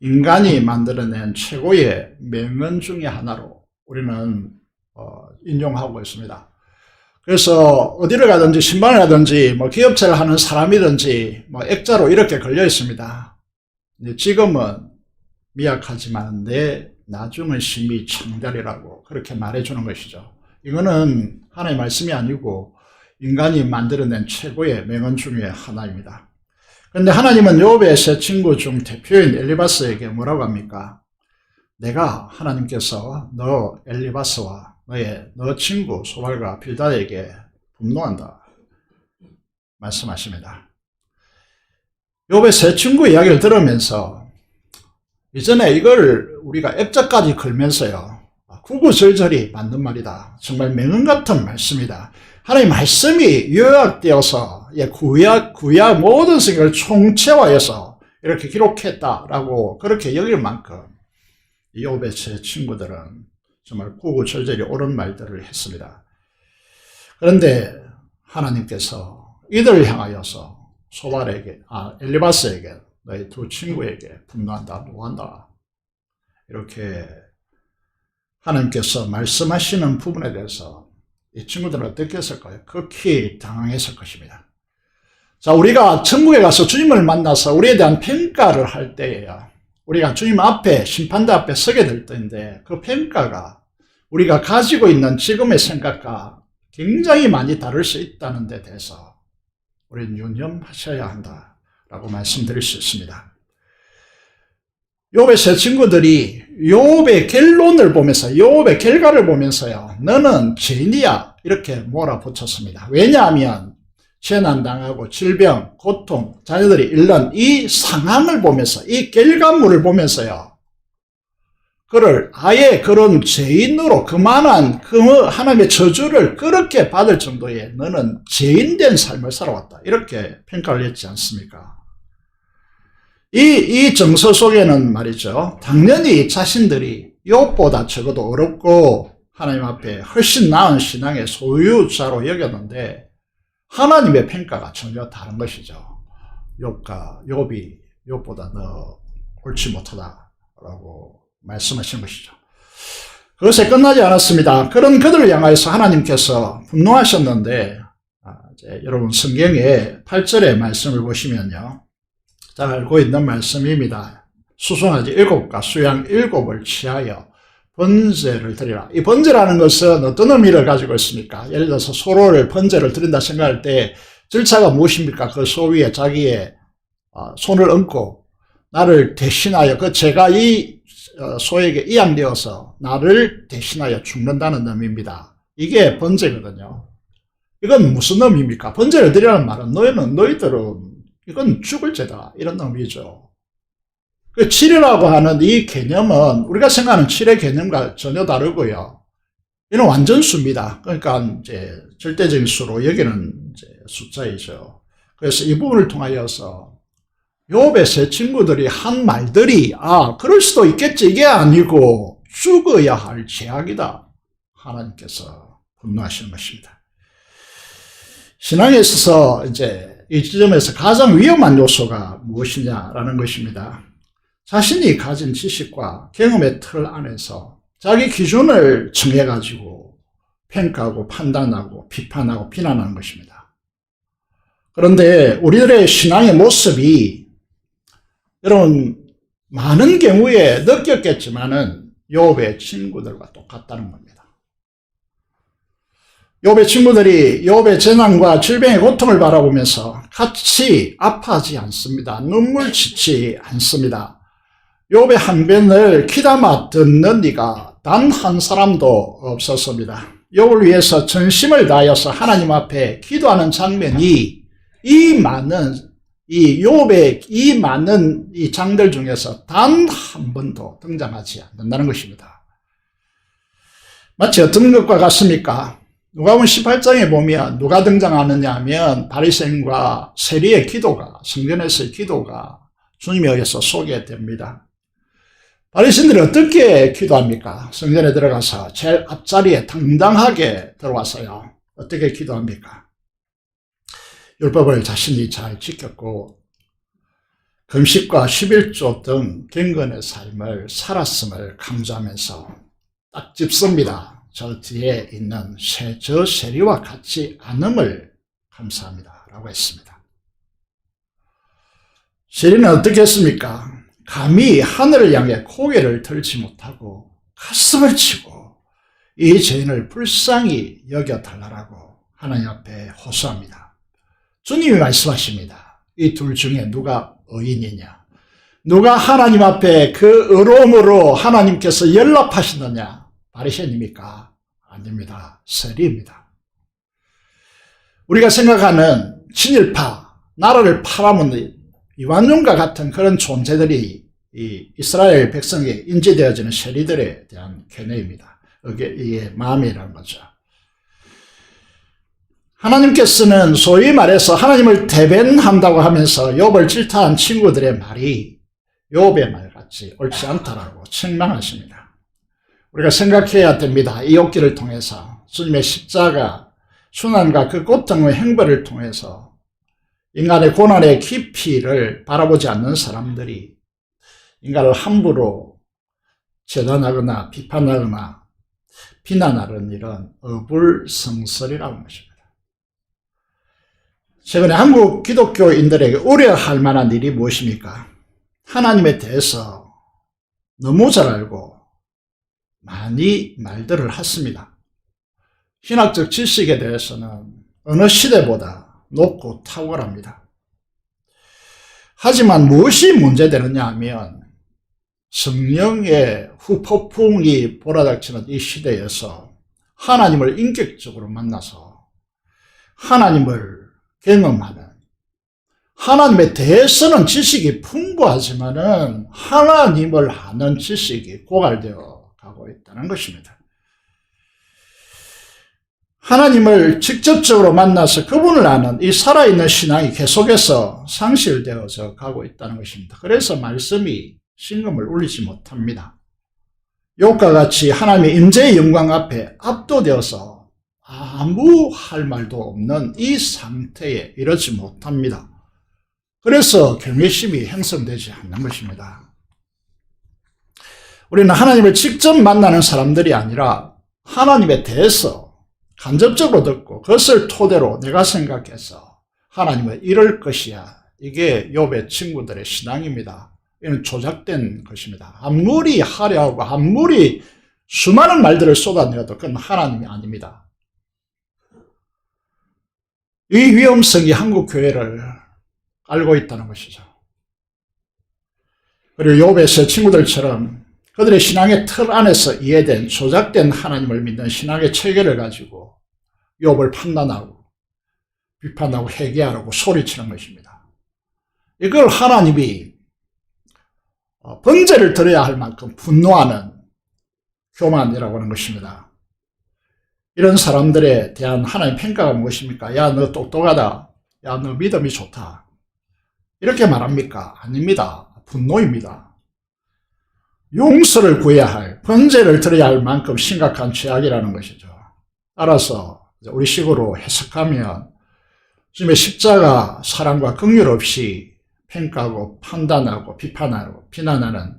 S3: 인간이 만들어낸 최고의 명언 중의 하나로 우리는 인용하고 있습니다. 그래서 어디를 가든지 신방을 가든지 뭐 기업체를 하는 사람이든지 뭐 액자로 이렇게 걸려 있습니다. 지금은 미약하지만 내 나중은 심히 창대리라고 그렇게 말해주는 것이죠. 이거는 하나님의 말씀이 아니고 인간이 만들어낸 최고의 명언 중에 하나입니다. 그런데 하나님은 욥의 세 친구 중 대표인 엘리바스에게 뭐라고 합니까? 내가 하나님께서 너 엘리바스와 너 친구 소발과 빌닷에게 분노한다 말씀하십니다. 욥의 세 친구 이야기를 들으면서 이전에 이걸 우리가 액자까지 걸면서요, 구구절절히 맞는 말이다. 정말 명언 같은 말씀이다. 하나님 말씀이 요약되어서 구약 모든 성경을 총체화해서 이렇게 기록했다라고 그렇게 여길 만큼 욥의 세 친구들은 정말 구구절절히 옳은 말들을 했습니다. 그런데 하나님께서 이들을 향하여서 소발에게, 엘리바스에게, 너희 두 친구에게 분노한다, 노한다. 이렇게 하나님께서 말씀하시는 부분에 대해서 이 친구들은 어떻게 했을까요? 극히 당황했을 것입니다. 자, 우리가 천국에 가서 주님을 만나서 우리에 대한 평가를 할 때에요, 우리가 주님 앞에, 심판대 앞에 서게 될 때인데 그 평가가 우리가 가지고 있는 지금의 생각과 굉장히 많이 다를 수 있다는 데 대해서 우리는 유념하셔야 한다라고 말씀드릴 수 있습니다. 욥의 세 친구들이 욥의 결론을 보면서, 욥의 결과를 보면서요, 너는 죄인이야 이렇게 몰아붙였습니다. 왜냐하면 재난당하고 질병, 고통, 자녀들이 잃는 이 상황을 보면서, 이 결과물을 보면서요, 그를 아예 그런 죄인으로 그만한 그 하나님의 저주를 그렇게 받을 정도의 너는 죄인된 삶을 살아왔다 이렇게 평가를 했지 않습니까? 이 정서 속에는 말이죠, 당연히 자신들이 욥보다 적어도 어렵고 하나님 앞에 훨씬 나은 신앙의 소유자로 여겼는데 하나님의 평가가 전혀 다른 것이죠. 욥이 욥보다 더 옳지 못하다라고 말씀하신 것이죠. 그것에 끝나지 않았습니다. 그런 그들을 향하여서 하나님께서 분노하셨는데, 이제 여러분 성경의 8절의 말씀을 보시면요, 잘 알고 있는 말씀입니다. 수송아지 7과 수양 7을 취하여 번제를 드리라. 이 번제라는 것은 어떤 의미를 가지고 있습니까? 예를 들어서 소로를 번제를 드린다 생각할 때 절차가 무엇입니까? 그 소 위에 자기의 손을 얹고 나를 대신하여, 그 제가 이 소에게 이양되어서 나를 대신하여 죽는다는 의미입니다. 이게 번제거든요. 이건 무슨 의미입니까? 번제를 드리라는 말은 너희들은 이건 죽을 죄다 이런 의미죠. 그 치료라고 하는 이 개념은 우리가 생각하는 치료의 개념과 전혀 다르고요. 이는 완전수입니다. 그러니까 이제 절대적인 수로 여기는 이제 숫자이죠. 그래서 이 부분을 통하여서 욥의 세 친구들이 한 말들이 그럴 수도 있겠지 이게 아니고 죽어야 할 죄악이다. 하나님께서 분노하시는 것입니다. 신앙에 있어서 이제 이 지점에서 가장 위험한 요소가 무엇이냐라는 것입니다. 자신이 가진 지식과 경험의 틀 안에서 자기 기준을 정해가지고 평가하고 판단하고 비판하고 비난하는 것입니다. 그런데 우리들의 신앙의 모습이 여러분 많은 경우에 느꼈겠지만은 욥의 친구들과 똑같다는 겁니다. 욥의 친구들이 욥의 재난과 질병의 고통을 바라보면서 같이 아파하지 않습니다. 눈물 짓지 않습니다. 욥의 항변을 귀담아 듣는 이가 단 한 사람도 없었습니다. 욥을 위해서 전심을 다하여서 하나님 앞에 기도하는 장면이 욥의 이 많은 이 장들 중에서 단 한 번도 등장하지 않는다는 것입니다. 마치 어떤 것과 같습니까? 누가복음 18장에 보면 누가 등장하느냐 하면 바리새인과 세리의 기도가, 성전에서의 기도가 주님에 의해서 소개됩니다. 바리새인들이 어떻게 기도합니까? 성전에 들어가서 제일 앞자리에 당당하게 들어와서요, 어떻게 기도합니까? 율법을 자신이 잘 지켰고 금식과 11조 등 경건의 삶을 살았음을 강조하면서 딱 짚습니다. 저 뒤에 있는 저 세리와 같지 않음을 감사합니다 라고 했습니다. 세리는 어떻게 했습니까? 감히 하늘을 향해 고개를 들지 못하고 가슴을 치고 이 죄인을 불쌍히 여겨달라고 하나님 앞에 호소합니다. 주님이 말씀하십니다. 이 둘 중에 누가 의인이냐? 누가 하나님 앞에 그 의로움으로 하나님께서 연락하시느냐? 바리새인입니까? 아닙니다. 세리입니다. 우리가 생각하는 친일파, 나라를 팔아먹는 이완용과 같은 그런 존재들이 이 이스라엘 백성에 인지되어지는 세리들에 대한 견해입니다. 이게 마음이라는 거죠. 하나님께서는 소위 말해서 하나님을 대변한다고 하면서 욥을 질타한 친구들의 말이 욥의 말같이 옳지 않다라고 책망하십니다. 우리가 생각해야 됩니다. 이 욥기를 통해서 주님의 십자가, 순환과 그 고통의 행보를 통해서 인간의 고난의 깊이를 바라보지 않는 사람들이 인간을 함부로 재단하거나 비판하거나 비난하는 일은 어불성설이라는 것입니다. 최근에 한국 기독교인들에게 우려할 만한 일이 무엇입니까? 하나님에 대해서 너무 잘 알고 많이 말들을 했습니다. 신학적 지식에 대해서는 어느 시대보다 높고 탁월합니다. 하지만 무엇이 문제되느냐 하면 성령의 후폭풍이 몰아닥치는 이 시대에서 하나님을 인격적으로 만나서 하나님을 경험하는, 하나님에 대해서는 지식이 풍부하지만은 하나님을 아는 지식이 고갈되어 가고 있다는 것입니다. 하나님을 직접적으로 만나서 그분을 아는 이 살아있는 신앙이 계속해서 상실되어져 가고 있다는 것입니다. 그래서 말씀이 심금을 울리지 못합니다. 욥과 같이 하나님의 임재의 영광 앞에 압도되어서 아무 할 말도 없는 이 상태에 이르지 못합니다. 그래서 경외심이 형성되지 않는 것입니다. 우리는 하나님을 직접 만나는 사람들이 아니라 하나님에 대해서 간접적으로 듣고 그것을 토대로 내가 생각해서 하나님을 이룰 것이야. 이게 욥의 친구들의 신앙입니다. 이는 조작된 것입니다. 아무리 화려하고 아무리 수많은 말들을 쏟아내어도 그건 하나님이 아닙니다. 이 위험성이 한국 교회를 알고 있다는 것이죠. 그리고 욥의 세 친구들처럼 그들의 신앙의 틀 안에서 이해된 조작된 하나님을 믿는 신앙의 체계를 가지고 욥을 판단하고 비판하고 회개하라고 소리치는 것입니다. 이걸 하나님이 번제를 드려야 할 만큼 분노하는 교만이라고 하는 것입니다. 이런 사람들에 대한 하나님 평가가 무엇입니까? 야, 너 똑똑하다. 야, 너 믿음이 좋다. 이렇게 말합니까? 아닙니다. 분노입니다. 용서를 구해야 할, 번제를 드려야 할 만큼 심각한 죄악이라는 것이죠. 따라서 우리 식으로 해석하면 주님의 십자가 사랑과 긍휼 없이 평가하고 판단하고 비판하고 비난하는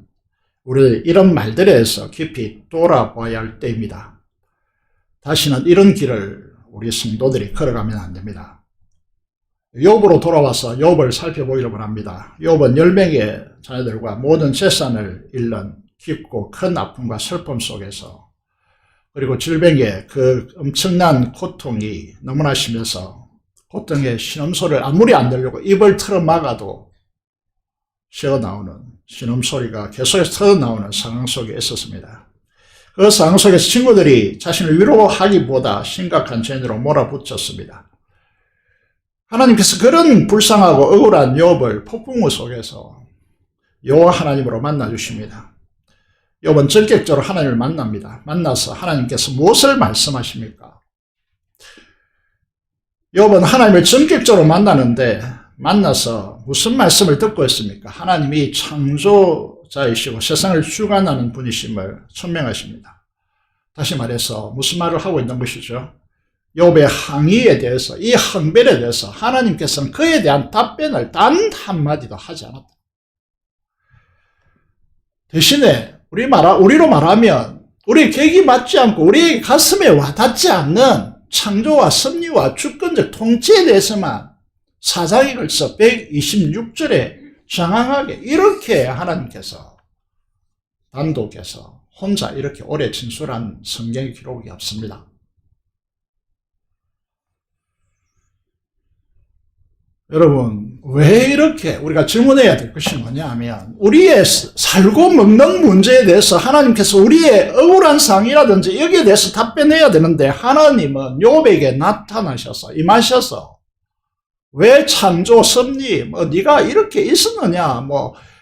S3: 우리 이런 말들에서 깊이 돌아봐야 할 때입니다. 다시는 이런 길을 우리 성도들이 걸어가면 안 됩니다. 욥으로 돌아와서 욥을 살펴보기를 합니다. 욥은 10명의 자녀들과 모든 재산을 잃는 깊고 큰 아픔과 슬픔 속에서, 그리고 질병의 그 엄청난 고통이 너무나 심해서 고통의 신음소리를 아무리 안 들려고 입을 틀어 막아도 새어나오는 신음소리가 계속해서 터져나오는 상황 속에 있었습니다. 그 상황 속에서 친구들이 자신을 위로하기보다 심각한 죄로 몰아붙였습니다. 하나님께서 그런 불쌍하고 억울한 욥을 폭풍우 속에서 여호와 하나님으로 만나주십니다. 욥은 전격적으로 하나님을 만납니다. 만나서 하나님께서 무엇을 말씀하십니까? 욥은 하나님을 전격적으로 만나는데 만나서 무슨 말씀을 듣고 있습니까? 하나님이 창조자이시고 세상을 주관하는 분이심을 천명하십니다. 다시 말해서 무슨 말을 하고 있는 것이죠? 욥의 항의에 대해서, 이 항변에 대해서 하나님께서는 그에 대한 답변을 단 한마디도 하지 않았다. 대신에 우리로 말하면 우리의 계획이 맞지 않고 우리의 가슴에 와닿지 않는 창조와 섭리와 주권적 통치에 대해서만 사장에 걸쳐 126절에 장황하게 이렇게 하나님께서 단독해서 혼자 이렇게 오래 진술한 성경의 기록이 없습니다. 여러분, 왜 이렇게 우리가 질문해야 될 것이 뭐냐 하면 우리의 살고 먹는 문제에 대해서 하나님께서 우리의 억울한 상이라든지 여기에 대해서 답변해야 되는데 하나님은 욥에게 나타나셔서 임하셔서 왜 창조, 섭리, 네가 이렇게 있었느냐,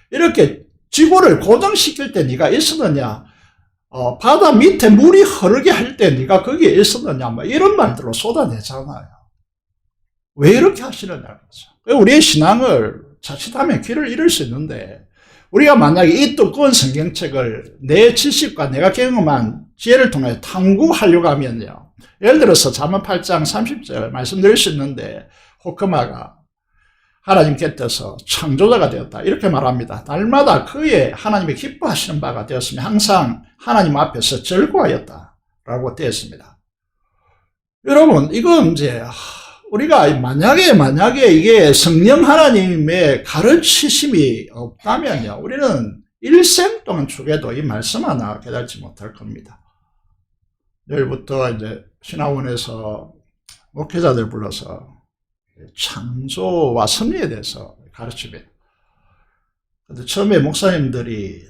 S3: 이렇게 지구를 고정시킬 때 네가 있었느냐, 바다 밑에 물이 흐르게 할 때 네가 거기에 있었느냐, 이런 말들로 쏟아내잖아요. 왜 이렇게 하시느냐는 거죠. 우리의 신앙을 자칫하면 길을 잃을 수 있는데, 우리가 만약에 이 두꺼운 성경책을 내 지식과 내가 경험한 지혜를 통해 탐구하려고 하면요, 예를 들어서 잠언 8장 30절 말씀드릴 수 있는데, 호크마가 하나님 곁에서 창조자가 되었다 이렇게 말합니다. 날마다 그의 하나님이 기뻐하시는 바가 되었으며 항상 하나님 앞에서 즐거워하였다 라고 되었습니다. 여러분, 이건 이제 우리가 만약에 이게 성령 하나님의 가르치심이 없다면요, 우리는 일생 동안 죽어도 이 말씀 하나 깨닫지 못할 겁니다. 내일부터 이제 신학원에서 목회자들 불러서 창조와 섭리에 대해서 가르치며, 근데 처음에 목사님들이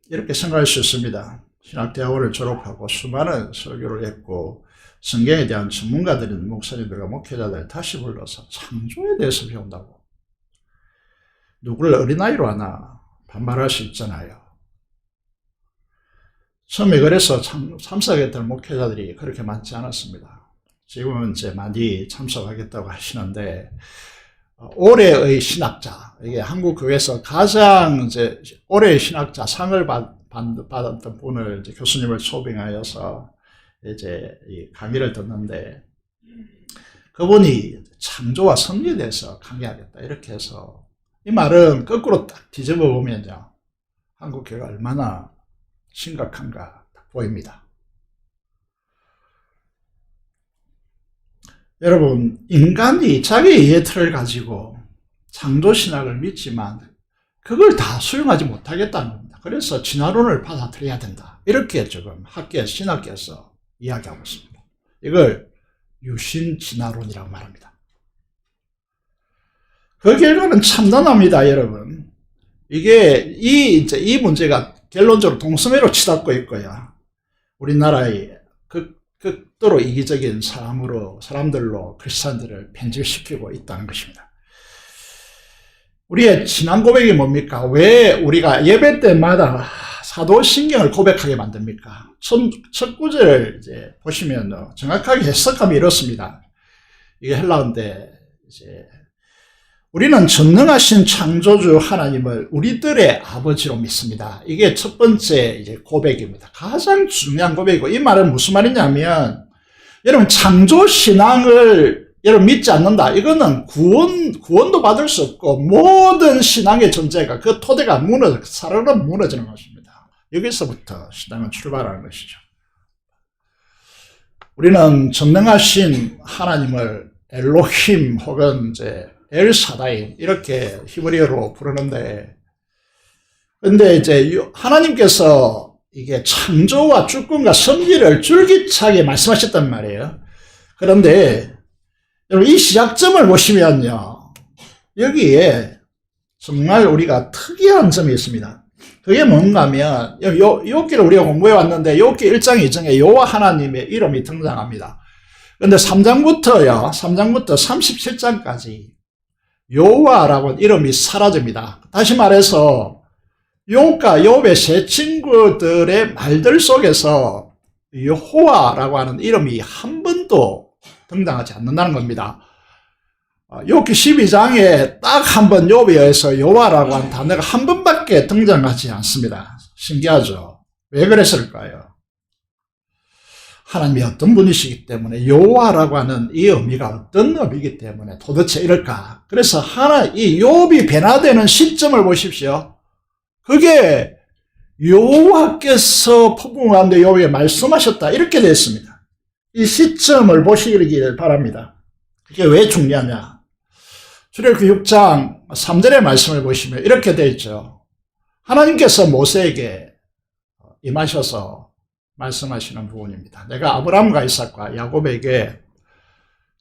S3: 이렇게 생각할 수 있습니다. 신학대학원을 졸업하고 수많은 설교를 했고 성경에 대한 전문가들인 목사님들과 목회자들 다시 불러서 창조에 대해서 배운다고. 누구를 어린아이로 하나 반발할 수 있잖아요. 처음에 그래서 참석했던 목회자들이 그렇게 많지 않았습니다. 지금은 이제 많이 참석하겠다고 하시는데, 올해의 신학자, 이게 한국 교회에서 가장 이제 올해의 신학자 상을 받았던 분을 이제 교수님을 초빙하여서 이제 이 강의를 듣는데, 그분이 창조와 섭리에 대해서 강의하겠다 이렇게 해서, 이 말은 거꾸로 딱 뒤집어 보면요, 한국 교회가 얼마나 심각한가 보입니다. 여러분, 인간이 자기 이해 틀을 가지고 창조신학을 믿지만 그걸 다 수용하지 못하겠다는 겁니다. 그래서 진화론을 받아들여야 된다, 이렇게 지금 학계 신학계에서 이야기하고 있습니다. 이걸 유신진화론이라고 말합니다. 그 결과는 참담합니다, 여러분. 이게 이 문제가 결론적으로 동성애로 치닫고 있고요, 우리나라의 극도로 이기적인 사람들로 크리스찬들을 편집시키고 있다는 것입니다. 우리의 진한 고백이 뭡니까? 왜 우리가 예배 때마다 사도신경을 고백하게 만듭니까? 첫 구절을 이제 보시면 정확하게 해석하면 이렇습니다. 이게 헬라어인데, 이제 우리는 전능하신 창조주 하나님을 우리들의 아버지로 믿습니다. 이게 첫 번째 이제 고백입니다. 가장 중요한 고백이고, 이 말은 무슨 말이냐면, 여러분 창조 신앙을 여러분 믿지 않는다, 이거는 구원도 받을 수 없고 모든 신앙의 존재가 그 토대가 사르르 무너지는 것입니다. 여기서부터 신앙은 출발하는 것이죠. 우리는 전능하신 하나님을 엘로힘 혹은 이제 엘사다임 이렇게 히브리어로 부르는데, 근데 이제 하나님께서 이게 창조와 주권과 섭리를 줄기차게 말씀하셨단 말이에요. 그런데 여러분, 이 시작점을 보시면요, 여기에 정말 우리가 특이한 점이 있습니다. 그게 뭔가 하면, 욥기를 우리가 공부해 왔는데 욥기 1장 2장에 여호와 하나님의 이름이 등장합니다. 그런데 3장부터 37장까지 여호와라고 이름이 사라집니다. 다시 말해서 욥과 욥의 세 친구들의 말들 속에서 여호와라고 하는 이름이 한 번도 등장하지 않는다는 겁니다. 욥기 12장에 딱 한 번 욥에 의해서 여호와라고 하는 단어가 한 번밖에 등장하지 않습니다. 신기하죠? 왜 그랬을까요? 하나님이 어떤 분이시기 때문에, 여호와라고 하는 이 의미가 어떤 의미이기 때문에 도대체 이럴까? 그래서 이 욥이 변화되는 시점을 보십시오. 그게 여호와께서 폭풍 가운데 욥에게 말씀하셨다, 이렇게 되어 있습니다. 이 시점을 보시길 바랍니다. 그게 왜 중요하냐? 출애굽기 6장 3절의 말씀을 보시면 이렇게 되어 있죠. 하나님께서 모세에게 임하셔서 말씀하시는 부분입니다. 내가 아브라함과 이삭과 야곱에게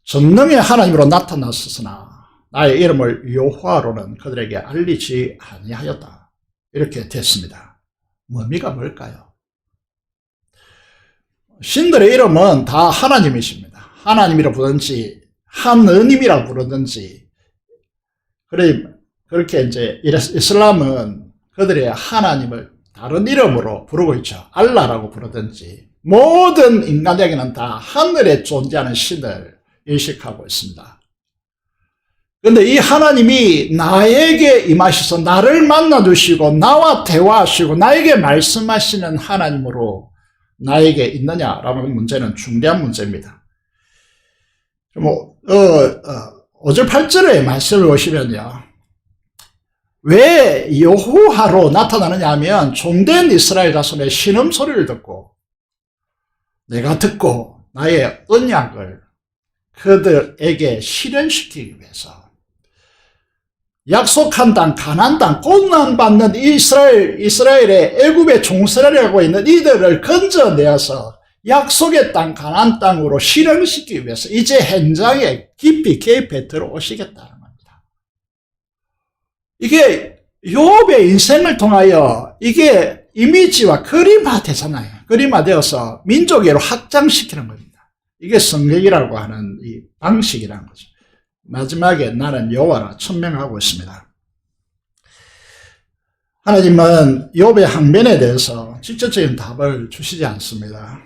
S3: 전능의 하나님으로 나타났으나 나의 이름을 여호와로는 그들에게 알리지 아니하였다, 이렇게 됐습니다. 의미가 뭘까요? 신들의 이름은 다 하나님이십니다. 하나님이라 부르든지 하느님이라 부르든지, 그렇게 이제 이슬람은 그들의 하나님을 다른 이름으로 부르고 있죠. 알라라고 부르든지, 모든 인간에게는 다 하늘에 존재하는 신을 인식하고 있습니다. 그런데 이 하나님이 나에게 임하셔서 나를 만나주시고 나와 대화하시고 나에게 말씀하시는 하나님으로 나에게 있느냐라는 문제는 중대한 문제입니다. 5절 8절의 말씀을 보시면요, 왜 여호와로 나타나느냐 하면, 종된 이스라엘 자손의 신음소리를 듣고 내가 듣고 나의 언약을 그들에게 실현시키기 위해서 약속한 땅, 가나안 땅, 고난받는 이스라엘의 애굽의 종살이라고 있는 이들을 건져내어서 약속의 땅, 가나안 땅으로 실현시키기 위해서 이제 현장에 깊이 개입해 들어오시겠다는 겁니다. 이게 욥의 인생을 통하여 이게 이미지와 그림화되잖아요. 그림화되어서 민족애로 확장시키는 겁니다. 이게 성경이라고 하는 이 방식이라는 거죠. 마지막에 나는 여호와라 천명하고 있습니다. 하나님은 욥의 항변에 대해서 직접적인 답을 주시지 않습니다.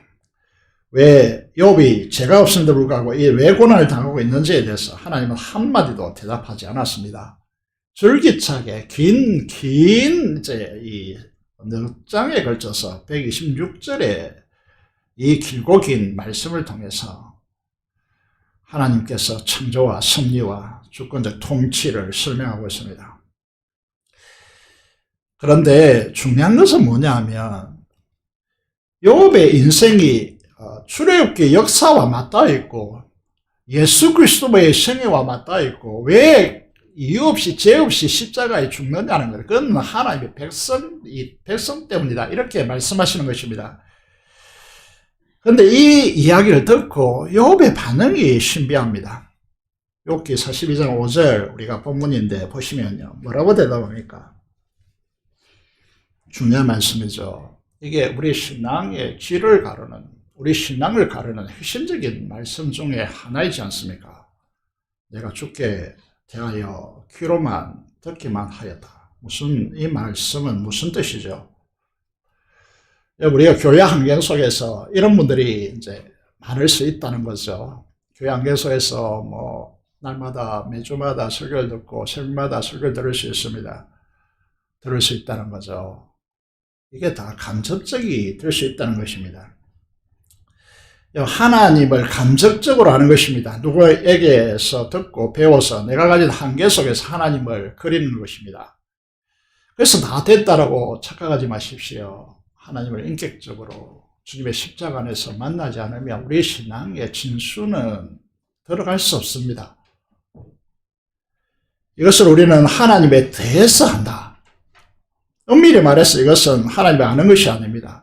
S3: 왜 욥이 죄가 없음에도 불구하고 왜 고난을 당하고 있는지에 대해서 하나님은 한마디도 대답하지 않았습니다. 줄기차게 긴 이제 이 넉 장에 걸쳐서 126절에 이 길고 긴 말씀을 통해서 하나님께서 창조와 섭리와 주권적 통치를 설명하고 있습니다. 그런데 중요한 것은 뭐냐 하면 욥의 인생이 출애굽기 역사와 맞닿아 있고 예수 그리스도의 생애와 맞닿아 있고 왜 이유 없이 죄 없이 십자가에 죽느냐는 것, 그건 하나님의 백성 때문이다 이렇게 말씀하시는 것입니다. 그런데 이 이야기를 듣고 욥의 반응이 신비합니다. 욥기 42장 5절 우리가 본문인데 보시면요, 뭐라고 대답합니까? 중요한 말씀이죠. 이게 우리 신앙의 질을 가르는, 우리 신앙을 가르는 핵심적인 말씀 중에 하나이지 않습니까? 내가 주께 대하여 귀로만 듣기만 하였다. 이 말씀은 무슨 뜻이죠? 우리가 교회 환경 속에서 이런 분들이 이제 많을 수 있다는 거죠. 교회 환경 속에서 뭐 날마다 매주마다 설교를 듣고 새벽마다 설교를 들을 수 있습니다. 들을 수 있다는 거죠. 이게 다 간접적이 될 수 있다는 것입니다. 하나님을 감정적으로 하는 것입니다. 누구에게서 듣고 배워서 내가 가진 한계 속에서 하나님을 그리는 것입니다. 그래서 다 됐다라고 착각하지 마십시오. 하나님을 인격적으로 주님의 십자가 안에서 만나지 않으면 우리 신앙의 진수는 들어갈 수 없습니다. 이것을 우리는 하나님에 대해서 한다. 엄밀히 말해서 이것은 하나님을 아는 것이 아닙니다.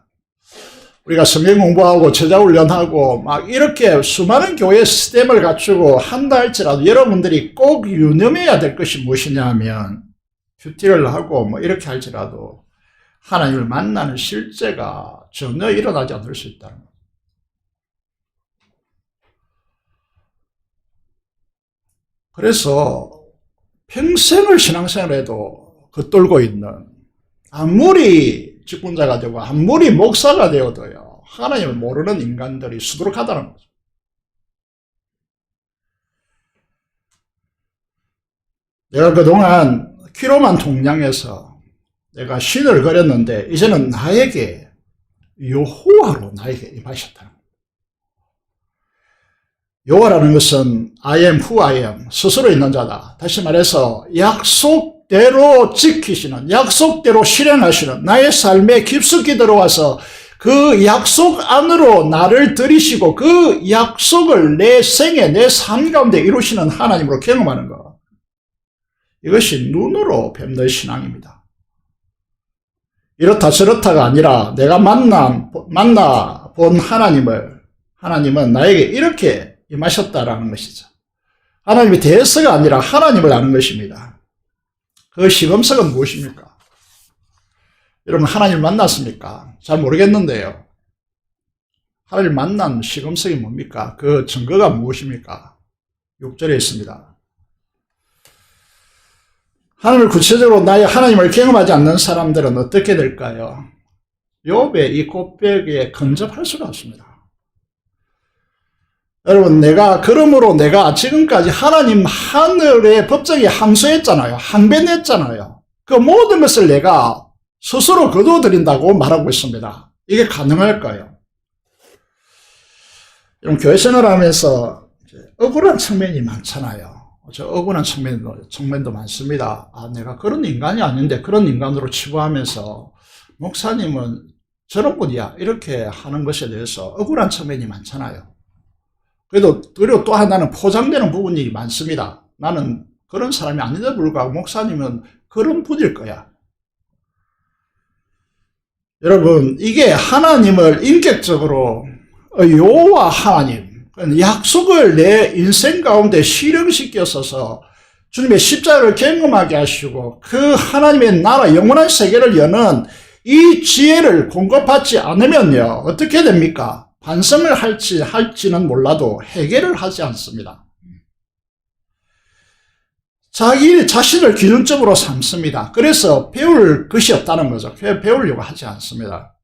S3: 우리가 성경 공부하고 제자훈련하고 막 이렇게 수많은 교회 시스템을 갖추고 한다 할지라도 여러분들이 꼭 유념해야 될 것이 무엇이냐 하면 큐티를 하고 뭐 이렇게 할지라도 하나님을 만나는 실제가 전혀 일어나지 않을 수 있다는 거예요. 그래서 평생을 신앙생활을 해도 겉돌고 있는, 아무리 직분자가 되고 아무리 목사가 되어도요, 하나님을 모르는 인간들이 수두룩하다는 거죠. 내가 그동안 귀로만 통량해서 내가 신을 그렸는데 이제는 나에게 여호와로 나에게 임하셨다. 여호와라는 것은 I am who I am, 스스로 있는 자다. 다시 말해서 약속대로 지키시는, 약속대로 실행하시는, 나의 삶에 깊숙이 들어와서 그 약속 안으로 나를 들이시고 그 약속을 내 생애, 내 삶 가운데 이루시는 하나님으로 경험하는 것, 이것이 눈으로 뵙는 신앙입니다. 이렇다 저렇다가 아니라 내가 만나본 하나님은 나에게 이렇게 임하셨다라는 것이죠. 하나님이 대해서가 아니라 하나님을 아는 것입니다. 그 시금석은 무엇입니까? 여러분, 하나님을 만났습니까? 잘 모르겠는데요. 하나님을 만난 시금석이 뭡니까? 그 증거가 무엇입니까? 6절에 있습니다. 하나님을 구체적으로 나의 하나님을 경험하지 않는 사람들은 어떻게 될까요? 욥의 이 고백에 근접할 수가 없습니다. 여러분, 그러므로 내가 지금까지 하나님 하늘의 법정에 항소했잖아요. 항변했잖아요. 그 모든 것을 내가 스스로 거두어드린다고 말하고 있습니다. 이게 가능할까요? 여러분, 교회 생활하면서 억울한 측면이 많잖아요. 저 억울한 측면도 많습니다. 내가 그런 인간이 아닌데 그런 인간으로 치부하면서 목사님은 저런 분이야 이렇게 하는 것에 대해서 억울한 측면이 많잖아요. 그리고 또 하나는 포장되는 부분이 많습니다. 나는 그런 사람이 아닌데도 불구하고 목사님은 그런 분일 거야. 여러분, 이게 하나님을 인격적으로 여호와 하나님, 약속을 내 인생 가운데 실현시켜서 주님의 십자가를 경험하게 하시고 그 하나님의 나라 영원한 세계를 여는 이 지혜를 공급받지 않으면요, 어떻게 됩니까? 반성을 할지는 몰라도 해결을 하지 않습니다. 자기 자신을 기준점으로 삼습니다. 그래서 배울 것이 없다는 거죠. 배우려고 하지 않습니다.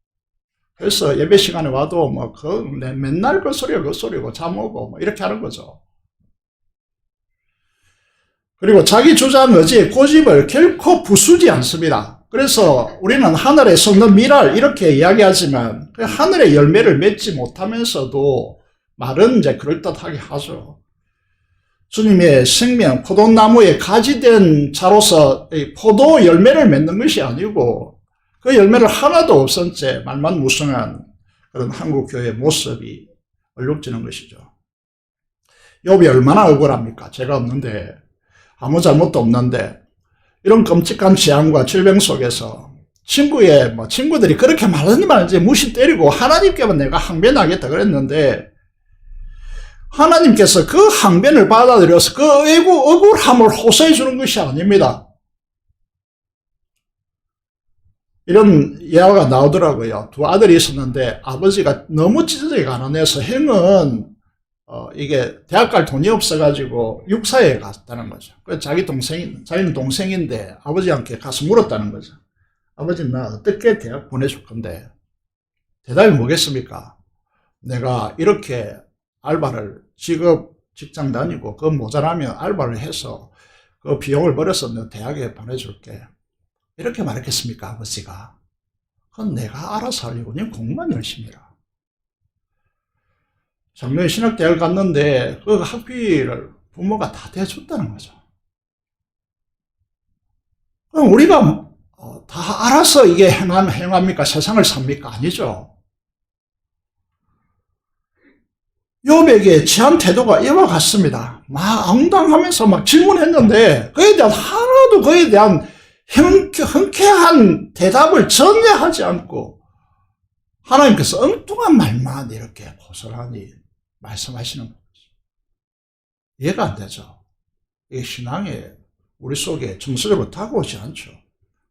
S3: 그래서 예배 시간에 와도 맨날 그 소리고 잠 오고 이렇게 하는 거죠. 그리고 자기 주장 의지의 고집을 결코 부수지 않습니다. 그래서 우리는 하늘에 솟는 미랄 이렇게 이야기하지만 그 하늘의 열매를 맺지 못하면서도 말은 이제 그럴듯하게 하죠. 주님의 생명, 포도나무에 가지된 자로서 포도 열매를 맺는 것이 아니고 그 열매를 하나도 없은 채 말만 무성한 그런 한국교회의 모습이 얼룩지는 것이죠. 욥이 얼마나 억울합니까? 죄가 없는데, 아무 잘못도 없는데 이런 끔찍한 재앙과 질병 속에서 친구들이 그렇게 말하지 무시 때리고 하나님께만 내가 항변하겠다 그랬는데 하나님께서 그 항변을 받아들여서 그 억울함을 호소해 주는 것이 아닙니다. 이런 예화가 나오더라고요. 두 아들이 있었는데 아버지가 너무 찢어지게 가난해서 형은 이게 대학 갈 돈이 없어가지고 육사에 갔다는 거죠. 그래서 자기는 동생인데 아버지한테 가서 물었다는 거죠. 아버지, 나 어떻게 대학 보내줄 건데? 대답이 뭐겠습니까? 내가 이렇게 알바를 직장 다니고 그 모자라면 알바를 해서 그 비용을 벌어서 너 대학에 보내줄게. 이렇게 말했겠습니까, 아버지가? 그건 내가 알아서 하려고 그냥 공부만 열심히 해라. 작년에 신학대학을 갔는데 그 학비를 부모가 다 대줬다는 거죠. 그럼 우리가 다 알아서 이게 행합니까? 세상을 삽니까? 아니죠. 욥에게 취한 태도가 이와 같습니다. 막 엉당하면서 막 질문했는데 그에 대한 흔쾌한 대답을 전혀 하지 않고 하나님께서 엉뚱한 말만 이렇게 고스란히 말씀하시는 거죠. 이해가 안 되죠. 이게 신앙에 우리 속에 정서적으로 다가오지 않죠.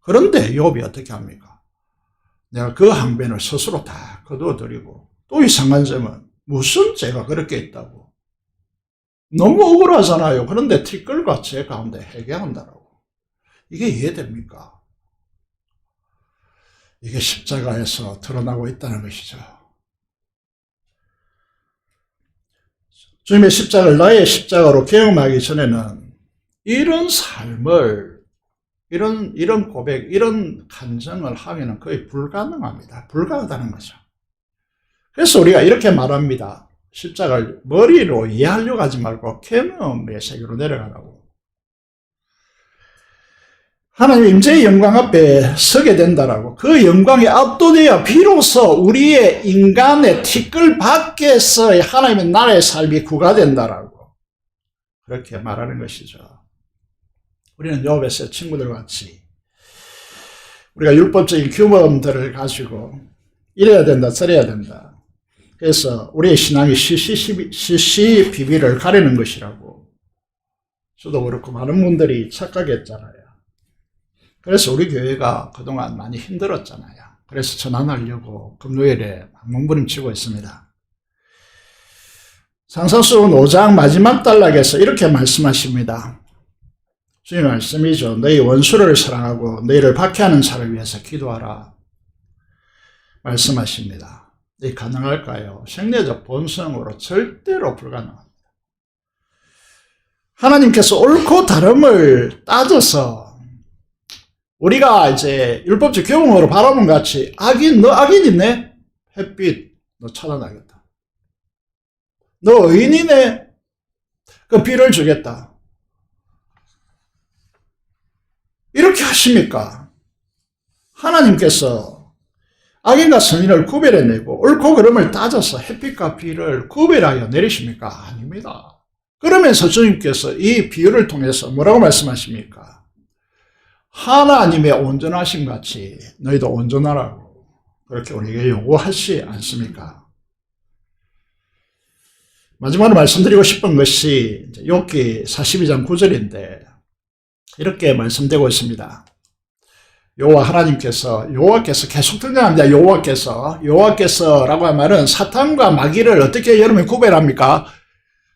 S3: 그런데 욥이 어떻게 합니까? 내가 그 항변을 스스로 다 거두어드리고 또 이상한 점은 무슨 죄가 그렇게 있다고. 너무 억울하잖아요. 그런데 티끌과 죄 가운데 회개한다라고. 이게 이해됩니까? 이게 십자가에서 드러나고 있다는 것이죠. 주님의 십자가를 나의 십자가로 경험하기 전에는 이런 삶을, 이런 고백, 이런 간증을 하기는 거의 불가능합니다. 불가하다는 거죠. 그래서 우리가 이렇게 말합니다. 십자가를 머리로 이해하려고 하지 말고 경험의 세계로 내려가라고. 하나님의 임재의 영광 앞에 서게 된다라고. 그 영광에 압도되어 비로소 우리의 인간의 티끌 밖에서의 하나님의 나라의 삶이 구가된다라고. 그렇게 말하는 것이죠. 우리는 욥에서 친구들 같이 우리가 율법적인 규범들을 가지고 이래야 된다, 저래야 된다. 그래서 우리의 신앙이 시시비비를 가리는 것이라고 저도 그렇고 많은 분들이 착각했잖아요. 그래서 우리 교회가 그동안 많이 힘들었잖아요. 그래서 전환하려고 금요일에 몸부림치고 있습니다. 상상수훈 5장 마지막 단락에서 이렇게 말씀하십니다. 주님의 말씀이죠. 너희 원수를 사랑하고 너희를 박해하는 자를 위해서 기도하라. 말씀하십니다. 이 가능할까요? 생리적 본성으로 절대로 불가능합니다. 하나님께서 옳고 다름을 따져서 우리가 이제 율법적 교훈으로 바라본 것 같이 너 악인이네? 햇빛 너 차단하겠다. 너 의인이네? 그 비를 주겠다. 이렇게 하십니까? 하나님께서 악인과 선인을 구별해내고 옳고 그름을 따져서 햇빛과 비를 구별하여 내리십니까? 아닙니다. 그러면서 주님께서 이 비유를 통해서 뭐라고 말씀하십니까? 하나님의 온전하심 같이 너희도 온전하라고 그렇게 우리에게 요구하지 않습니까? 마지막으로 말씀드리고 싶은 것이 욥기 42장 9절인데 이렇게 말씀되고 있습니다. 여호와께서 계속 등장합니다. 여호와께서라고 하는 말은 사탄과 마귀를 어떻게 여러분이 구별합니까?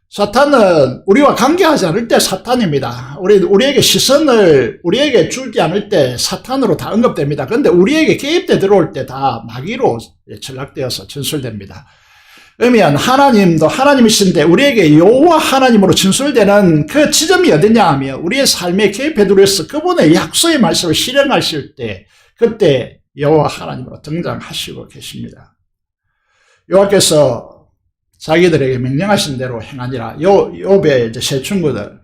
S3: 사탄은 우리와 관계하지 않을 때 사탄입니다. 우리에게 시선을 우리에게 주지 않을 때 사탄으로 다 언급됩니다. 그런데 우리에게 개입돼 들어올 때 다 마귀로 전락되어서 진술됩니다. 그러면 하나님도 하나님이신데 우리에게 여호와 하나님으로 진술되는 그 지점이 어디냐 하면 우리의 삶에 개입해 들어서 그분의 약속의 말씀을 실행하실 때 그때 여호와 하나님으로 등장하시고 계십니다. 여호와께서 자기들에게 명령하신 대로 행하니라. 욥의 이제 세 친구들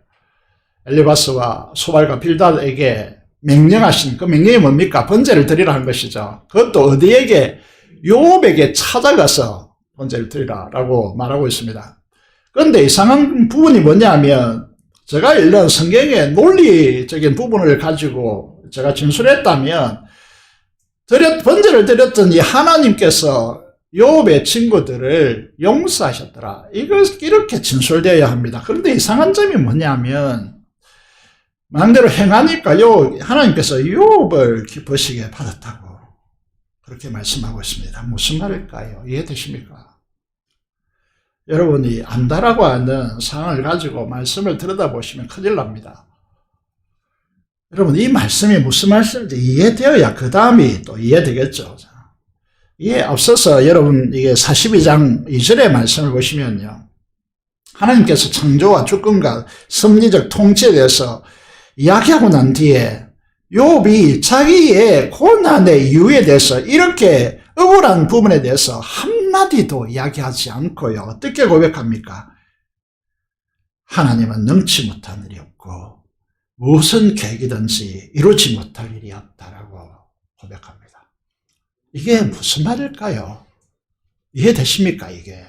S3: 엘리바스와 소발과 빌닷에게 명령하신 그 명령이 뭡니까? 번제를 드리라 한 것이죠. 그것도 어디에게? 욥에게 찾아가서 번제를 드리라라고 말하고 있습니다. 그런데 이상한 부분이 뭐냐면 제가 읽는 성경의 논리적인 부분을 가지고 제가 진술했다면 번제를 드렸더니 하나님께서 욥의 친구들을 용서하셨더라. 이렇게 진술되어야 합니다. 그런데 이상한 점이 뭐냐면 마음대로 행하니까 하나님께서 욥을 기쁘시게 받았다고 그렇게 말씀하고 있습니다. 무슨 말일까요? 이해되십니까? 여러분이 안다라고 하는 상황을 가지고 말씀을 들여다보시면 큰일 납니다. 여러분 이 말씀이 무슨 말씀인지 이해되어야 그 다음이 또 이해되겠죠. 이에 앞서서 여러분 이게 42장 2절의 말씀을 보시면요. 하나님께서 창조와 주권과 섭리적 통치에 대해서 이야기하고 난 뒤에 욥이 자기의 고난의 이유에 대해서 이렇게 억울한 부분에 대해서 한마디도 이야기하지 않고요. 어떻게 고백합니까? 하나님은 능치 못한 일이 없고 무슨 계획이든지 이루지 못할 일이 없다라고 고백합니다. 이게 무슨 말일까요? 이해되십니까 이게?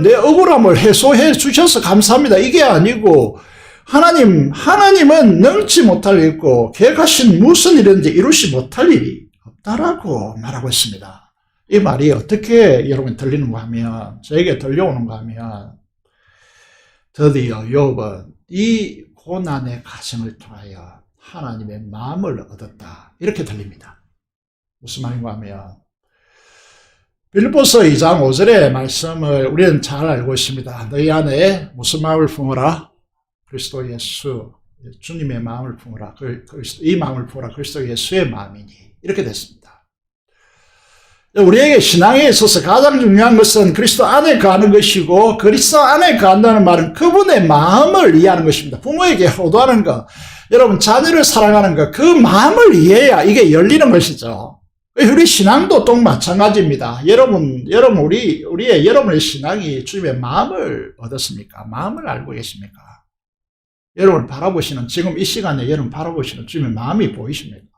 S3: 내 억울함을 해소해 주셔서 감사합니다. 이게 아니고 하나님은 능치 못할 일이 있고 계획하신 무슨 일인지 이루지 못할 일이 없다라고 말하고 있습니다. 이 말이 어떻게 여러분 들리는가 하면 저에게 들려오는가 하면 드디어 욥은 이 고난의 과정을 통하여 하나님의 마음을 얻었다 이렇게 들립니다. 무슨 말인가 하면 빌립보서 2장 5절의 말씀을 우리는 잘 알고 있습니다. 너희 안에 무슨 마음을 품으라? 그리스도 예수, 주님의 마음을 품으라. 이 마음을 품으라. 그리스도 예수의 마음이니. 이렇게 됐습니다. 우리에게 신앙에 있어서 가장 중요한 것은 그리스도 안에 거하는 것이고 그리스도 안에 거한다는 말은 그분의 마음을 이해하는 것입니다. 부모에게 효도하는 것, 여러분 자녀를 사랑하는 것, 그 마음을 이해해야 이게 열리는 것이죠. 우리 신앙도 또 마찬가지입니다. 여러분의 신앙이 주님의 마음을 얻었습니까? 마음을 알고 계십니까? 여러분 바라보시는, 지금 이 시간에 여러분 바라보시는 주님의 마음이 보이십니까?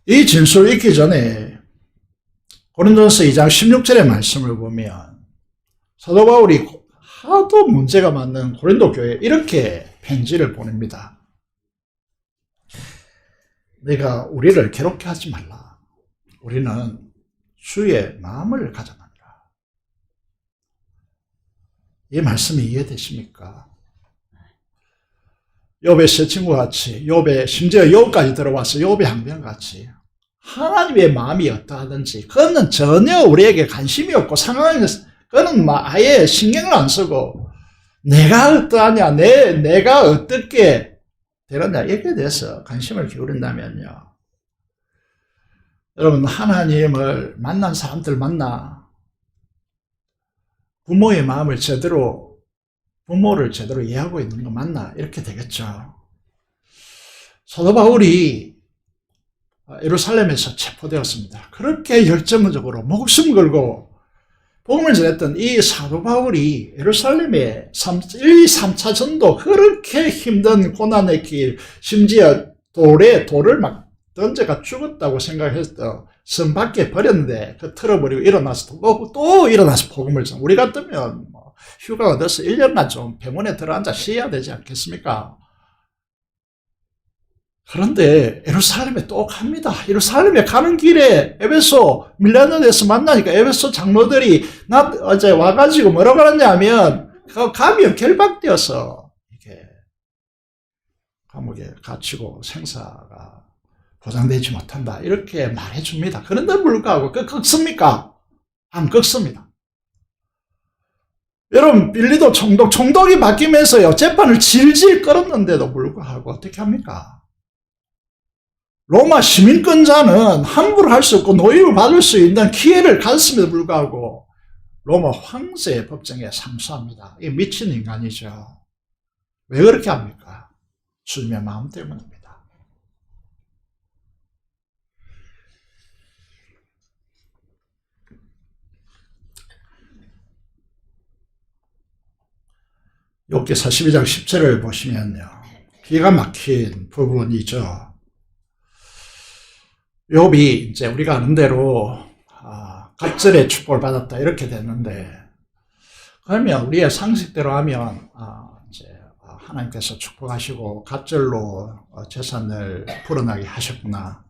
S3: 이 진술 읽기 전에 고린도전서 2장 16절의 말씀을 보면 사도 바울이 하도 문제가 많은 고린도 교회에 이렇게 편지를 보냅니다. 내가 우리를 괴롭게 하지 말라. 우리는 주의 마음을 가져가느라. 이 말씀이 이해되십니까? 욥의 세 친구와 같이, 심지어 욥까지 들어와서 욥의 항변같이 하나님의 마음이 어떠하든지 그거는 전혀 우리에게 관심이 없고 그거는 아예 신경을 안 쓰고 내가 어떠하냐, 내가 어떻게 되느냐 이렇게 대해서 관심을 기울인다면요. 여러분 하나님을 만난 사람들 만나 부모의 마음을 부모를 제대로 이해하고 있는 거 맞나? 이렇게 되겠죠. 사도 바울이 예루살렘에서 체포되었습니다. 그렇게 열정적으로 목숨 걸고 복음을 전했던 이 사도 바울이 예루살렘의 1, 3차 전도 그렇게 힘든 고난의 길, 심지어 돌을 막 던져가 죽었다고 생각했던 성 밖에 버렸는데 그 털어버리고 일어나서 또 일어나서 복음을 전. 우리 같으면 뭐 휴가가 돼서 1년간 좀 병원에 들어앉아 쉬어야 되지 않겠습니까? 그런데 예루살렘에 또 갑니다. 예루살렘에 가는 길에 에베소 밀라노에서 만나니까 에베소 장로들이 나 어제 와가지고 뭐라고 하냐면 가면 결박되어서 이렇게 감옥에 갇히고 생사가 보장되지 못한다 이렇게 말해줍니다. 그런데 불구하고 꺾습니까? 안 꺾습니다. 여러분 빌리도 총독이 바뀌면서요 재판을 질질 끌었는데도 불구하고 어떻게 합니까? 로마 시민권자는 함부로 할 수 없고 노임을 받을 수 있는 기회를 가졌음에도 불구하고 로마 황제의 법정에 상소합니다. 이 미친 인간이죠. 왜 그렇게 합니까? 주님의 마음 때문입니다. 욥기 42장 10절을 보시면요. 기가 막힌 부분이죠. 욥이 이제 우리가 아는 대로 갑절의 축복을 받았다 이렇게 됐는데 그러면 우리의 상식대로 하면 이제 하나님께서 축복하시고 갑절로 재산을 불어나게 하셨구나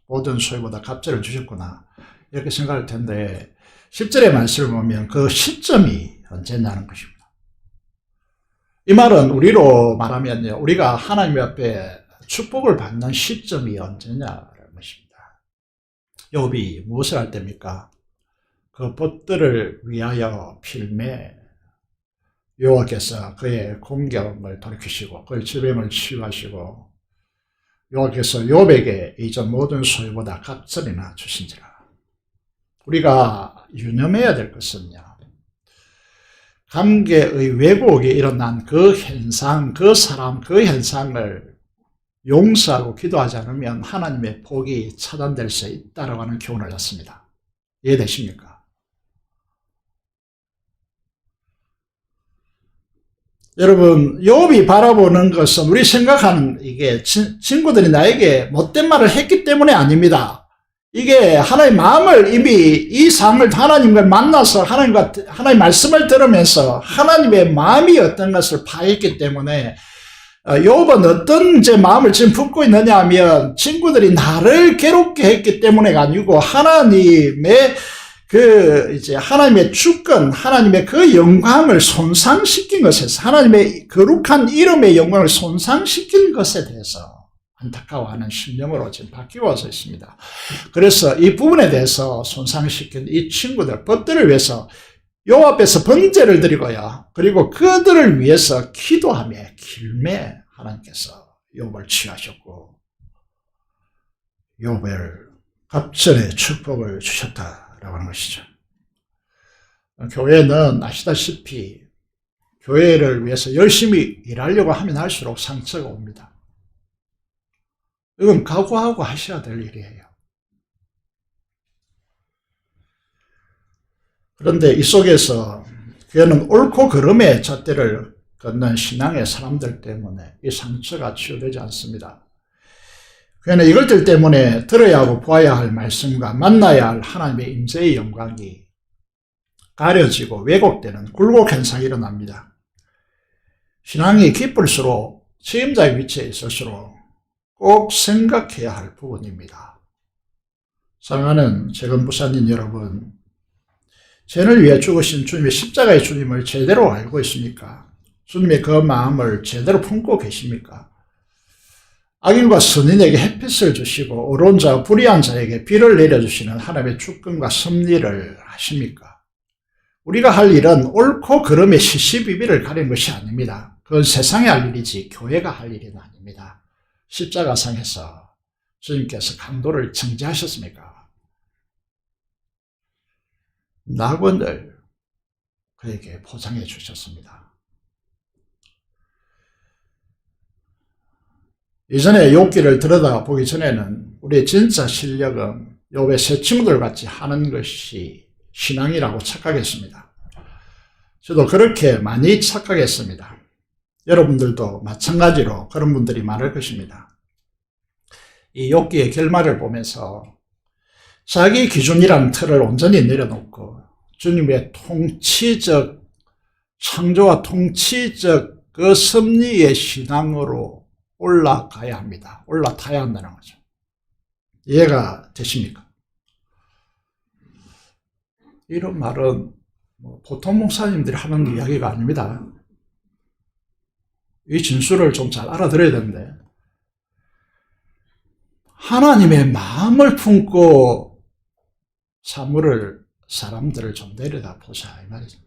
S3: 모든 소유보다 갑절을 주셨구나 이렇게 생각할 텐데 10절의 말씀을 보면 그 시점이 언제냐는 것입니다. 이 말은 우리로 말하면요 우리가 하나님 앞에 축복을 받는 시점이 언제냐 것입니다. 욥이 무엇을 할 때입니까? 그 벗들을 위하여 필매 여호와께서 그의 공경을 돌이키시고 그의 질병을 치유하시고 여호와께서 욥에게 이전 모든 소유보다 갑절이나 주신지라. 우리가 유념해야 될 것은요. 관계의 왜곡이 일어난 그 현상, 그 사람, 그 현상을 용서하고 기도하지 않으면 하나님의 복이 차단될 수 있다고 하는 교훈을 줬습니다. 이해되십니까? 여러분 욥이 바라보는 것은 우리 생각하는 이게 친구들이 나에게 못된 말을 했기 때문에 아닙니다. 이게 하나님의 마음을 이미 이 상을 하나님을 만나서 하나님 말씀을 들으면서 하나님의 마음이 어떤 것을 파했기 때문에 욥은 어떤 제 마음을 지금 품고 있느냐 하면 친구들이 나를 괴롭게 했기 때문에가 아니고 하나님의 하나님의 주권, 하나님의 그 영광을 손상시킨 것에서 하나님의 거룩한 이름의 영광을 손상시킨 것에 대해서 안타까워하는 심령으로 지금 바뀌어서 있습니다. 그래서 이 부분에 대해서 손상시킨 이 친구들, 벗들을 위해서 요 앞에서 번제를 드리고요. 그리고 그들을 위해서 기도하며 길매 하나님께서 욥을 치유하셨고 욥을 갑절의 축복을 주셨다라고 하는 것이죠. 교회는 아시다시피 교회를 위해서 열심히 일하려고 하면 할수록 상처가 옵니다. 이건 각오하고 하셔야 될 일이에요. 그런데 이 속에서 교회는 옳고 그름의 잣대를 걷는 신앙의 사람들 때문에 이 상처가 치유되지 않습니다. 교회는 이것들 때문에 들어야 하고 보아야 할 말씀과 만나야 할 하나님의 임재의 영광이 가려지고 왜곡되는 굴곡 현상이 일어납니다. 신앙이 깊을수록 책임자의 위치에 있을수록 꼭 생각해야 할 부분입니다. 사랑하는 재건부사님 여러분, 죄를 위해 죽으신 주님의 십자가의 주님을 제대로 알고 있습니까? 주님의 그 마음을 제대로 품고 계십니까? 악인과 선인에게 햇빛을 주시고 어려운 자와 불의한 자에게 비를 내려주시는 하나님의 주권과 섭리를 아십니까? 우리가 할 일은 옳고 그름의 시시비비를 가리는 것이 아닙니다. 그건 세상에 할 일이지 교회가 할 일은 아닙니다. 십자가상에서 주님께서 강도를 정죄하셨습니까? 낙원을 그에게 보장해 주셨습니다. 이전에 욥기를 들여다보기 전에는 우리의 진짜 실력은 욥의 새 친구들 같이 하는 것이 신앙이라고 착각했습니다. 저도 그렇게 많이 착각했습니다. 여러분들도 마찬가지로 그런 분들이 많을 것입니다. 이 욥기의 결말을 보면서 자기 기준이라는 틀을 온전히 내려놓고 주님의 통치적 창조와 통치적 그 섭리의 신앙으로 올라가야 합니다. 올라타야 한다는 거죠. 이해가 되십니까? 이런 말은 보통 목사님들이 하는 이야기가 아닙니다. 이 진술을 좀 잘 알아들어야 되는데, 하나님의 마음을 품고 사람들을 좀 내려다 보자 이 말이죠.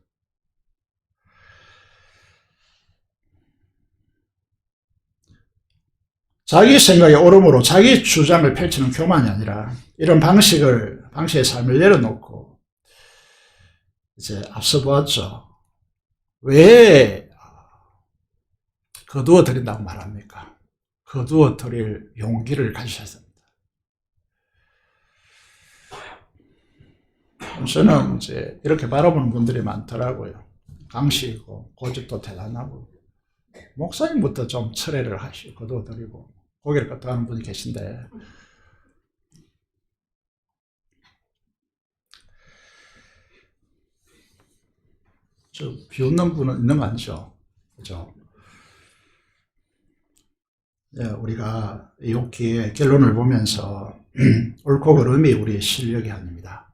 S3: 자기 생각에 옳음으로 자기 주장을 펼치는 교만이 아니라 이런 방식의 삶을 내려놓고, 이제 앞서 보았죠. 왜 거두어 드린다고 말합니까? 거두어 드릴 용기를 가지셔야 됩니다. 저는 이제 이렇게 바라보는 분들이 많더라고요. 강시이고 고집도 대단하고 목사님부터 좀 철회를 하시고 거두어 드리고 고개를 끄덕하는 분이 계신데, 저 비웃는 분은 있는 거 아니죠? 그죠? 예, 우리가 욥기의 결론을 보면서 옳고 그름이 우리의 실력이 아닙니다.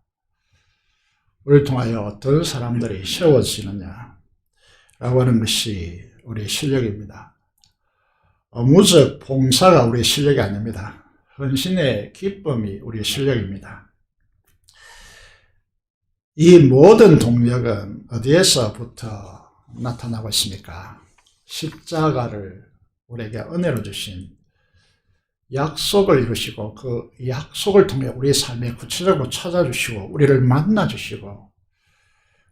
S3: 우리를 통하여 어떤 사람들이 세워지느냐 라고 하는 것이 우리의 실력입니다. 무적 봉사가 우리의 실력이 아닙니다. 헌신의 기쁨이 우리의 실력입니다. 이 모든 동력은 어디에서부터 나타나고 있습니까? 십자가를 우리에게 은혜로 주신 약속을 이루시고 그 약속을 통해 우리의 삶에 구체적으로 찾아주시고 우리를 만나주시고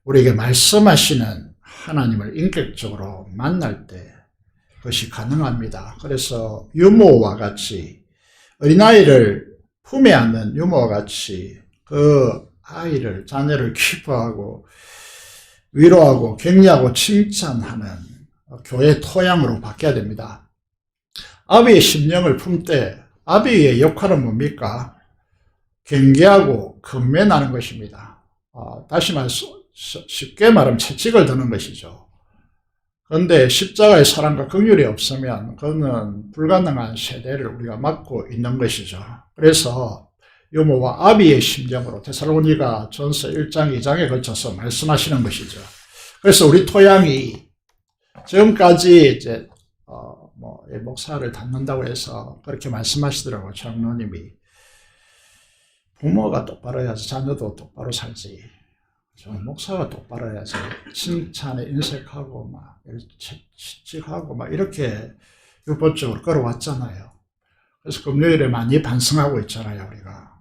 S3: 우리에게 말씀하시는 하나님을 인격적으로 만날 때 그것이 가능합니다. 그래서 유모와 같이 어린아이를 품에 안는 유모와 같이 그 아이를, 자녀를 기뻐하고 위로하고 격려하고 칭찬하는 교회 토양으로 바뀌어야 됩니다. 아비의 심령을 품되 아비의 역할은 뭡니까? 경계하고 근면하는 것입니다. 다시 말해서 쉽게 말하면 채찍을 드는 것이죠. 그런데 십자가의 사랑과 긍휼이 없으면 그거는 불가능한 세대를 우리가 맞고 있는 것이죠. 그래서 유모와 아비의 심정으로 데살로니가 전서 1장 2장에 걸쳐서 말씀하시는 것이죠. 그래서 우리 토양이 지금까지 이제 목사를 닮는다고 해서 그렇게 말씀하시더라고요. 장로님이 부모가 똑바로 해야지 자녀도 똑바로 살지. 목사가 똑바로 해야지. 칭찬에 인색하고 막 채찍하고 막 이렇게 율법적으로 끌어왔잖아요. 그래서 금요일에 많이 반성하고 있잖아요, 우리가.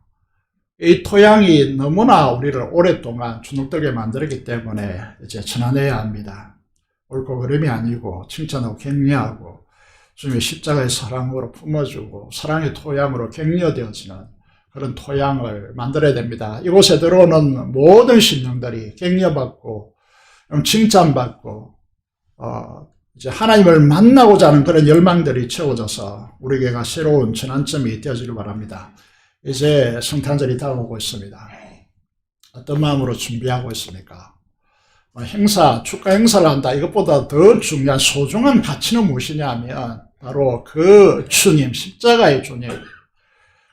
S3: 이 토양이 너무나 우리를 오랫동안 주눅들게 만들었기 때문에 이제 전환해야 합니다. 옳고 그름이 아니고 칭찬하고 격려하고 주님의 십자가의 사랑으로 품어주고 사랑의 토양으로 격려되어지는 그런 토양을 만들어야 됩니다. 이곳에 들어오는 모든 신령들이 격려받고 칭찬받고 이제 하나님을 만나고자 하는 그런 열망들이 채워져서 우리 교회가 새로운 전환점이 되어지길 바랍니다. 이제 성탄절이 다가오고 있습니다. 어떤 마음으로 준비하고 있습니까? 축가 행사를 한다. 이것보다 더 중요한 소중한 가치는 무엇이냐 하면 바로 그 주님, 십자가의 주님,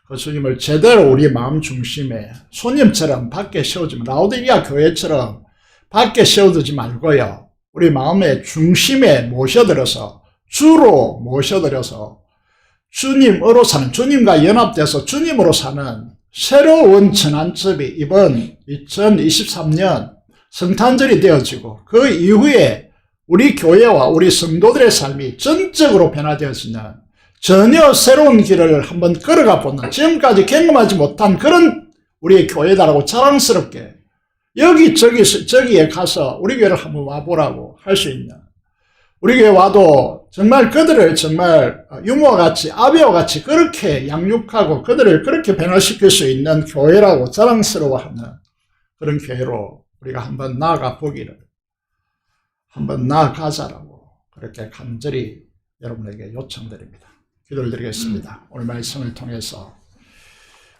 S3: 그 주님을 제대로 우리 마음 중심에 손님처럼 밖에 세우지 말고 라오디게아 교회처럼 밖에 세워두지 말고요. 우리 마음의 중심에 모셔들어서 주로 모셔들어서 주님으로 사는, 주님과 연합돼서 주님으로 사는 새로운 전환점이 이번 2023년 성탄절이 되어지고 그 이후에 우리 교회와 우리 성도들의 삶이 전적으로 변화되어지는 전혀 새로운 길을 한번 걸어가 보는, 지금까지 경험하지 못한 그런 우리의 교회다라고 자랑스럽게 여기저기에 가서 우리 교회를 한번 와보라고 할 수 있는, 우리 교회 와도 정말 그들을 정말 유모와 같이 아비와 같이 그렇게 양육하고 그들을 그렇게 변화시킬 수 있는 교회라고 자랑스러워하는 그런 교회로 우리가 한번 나아가 보기를, 한번 나아가자라고 그렇게 간절히 여러분에게 요청드립니다. 기도를 드리겠습니다. 오늘 말씀을 통해서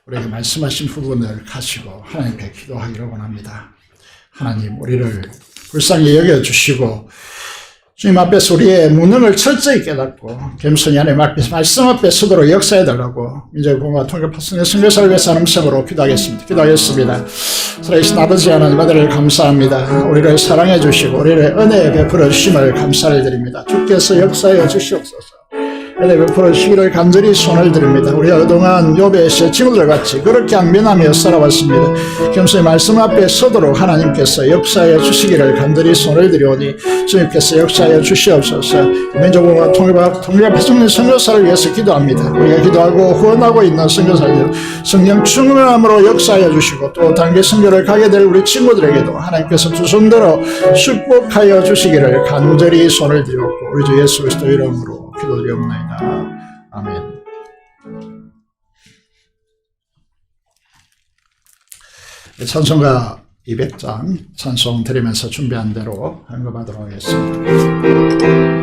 S3: 우리에게 말씀하신 부분을 가지고 하나님께 기도하기를 원합니다. 하나님, 우리를 불쌍히 여겨주시고 주님 앞에서 우리의 무능을 철저히 깨닫고 겸손히 하나님 앞에서 말씀 앞에 서도록 역사해달라고 민족의 통일 파송의 선교사를 위해서 하는 음성으로 기도하겠습니다. 살아계신 아버지 하나님, 아들을 감사합니다. 우리를 사랑해 주시고 우리를 은혜 베풀어 주심을 감사를 드립니다. 주께서 역사해 주시옵소서. 은혜 베풀어 주시기를 간절히 손을 드립니다. 우리가 그동안 욥의 친구들같이 그렇게 앙면하며 살아왔습니다. 겸손히 말씀 앞에 서도록 하나님께서 역사해 주시기를 간절히 손을 드리오니 주님께서 역사해 주시옵소서. 민족과 통일과 파송의 선교사를 위해서 기도합니다. 우리가 기도하고 후원하고 있는 선교사들 성령 충만함으로 역사해 주시고 또 단계 선교를 가게 될 우리 친구들에게도 하나님께서 두 손들어 축복하여 주시기를 간절히 손을 드리옵고 우리 주 예수 그리스도 이름으로 기도드리옵나이다. 아멘. 찬송가 200장 찬송 드리면서 준비한 대로 헌금하도록 하겠습니다.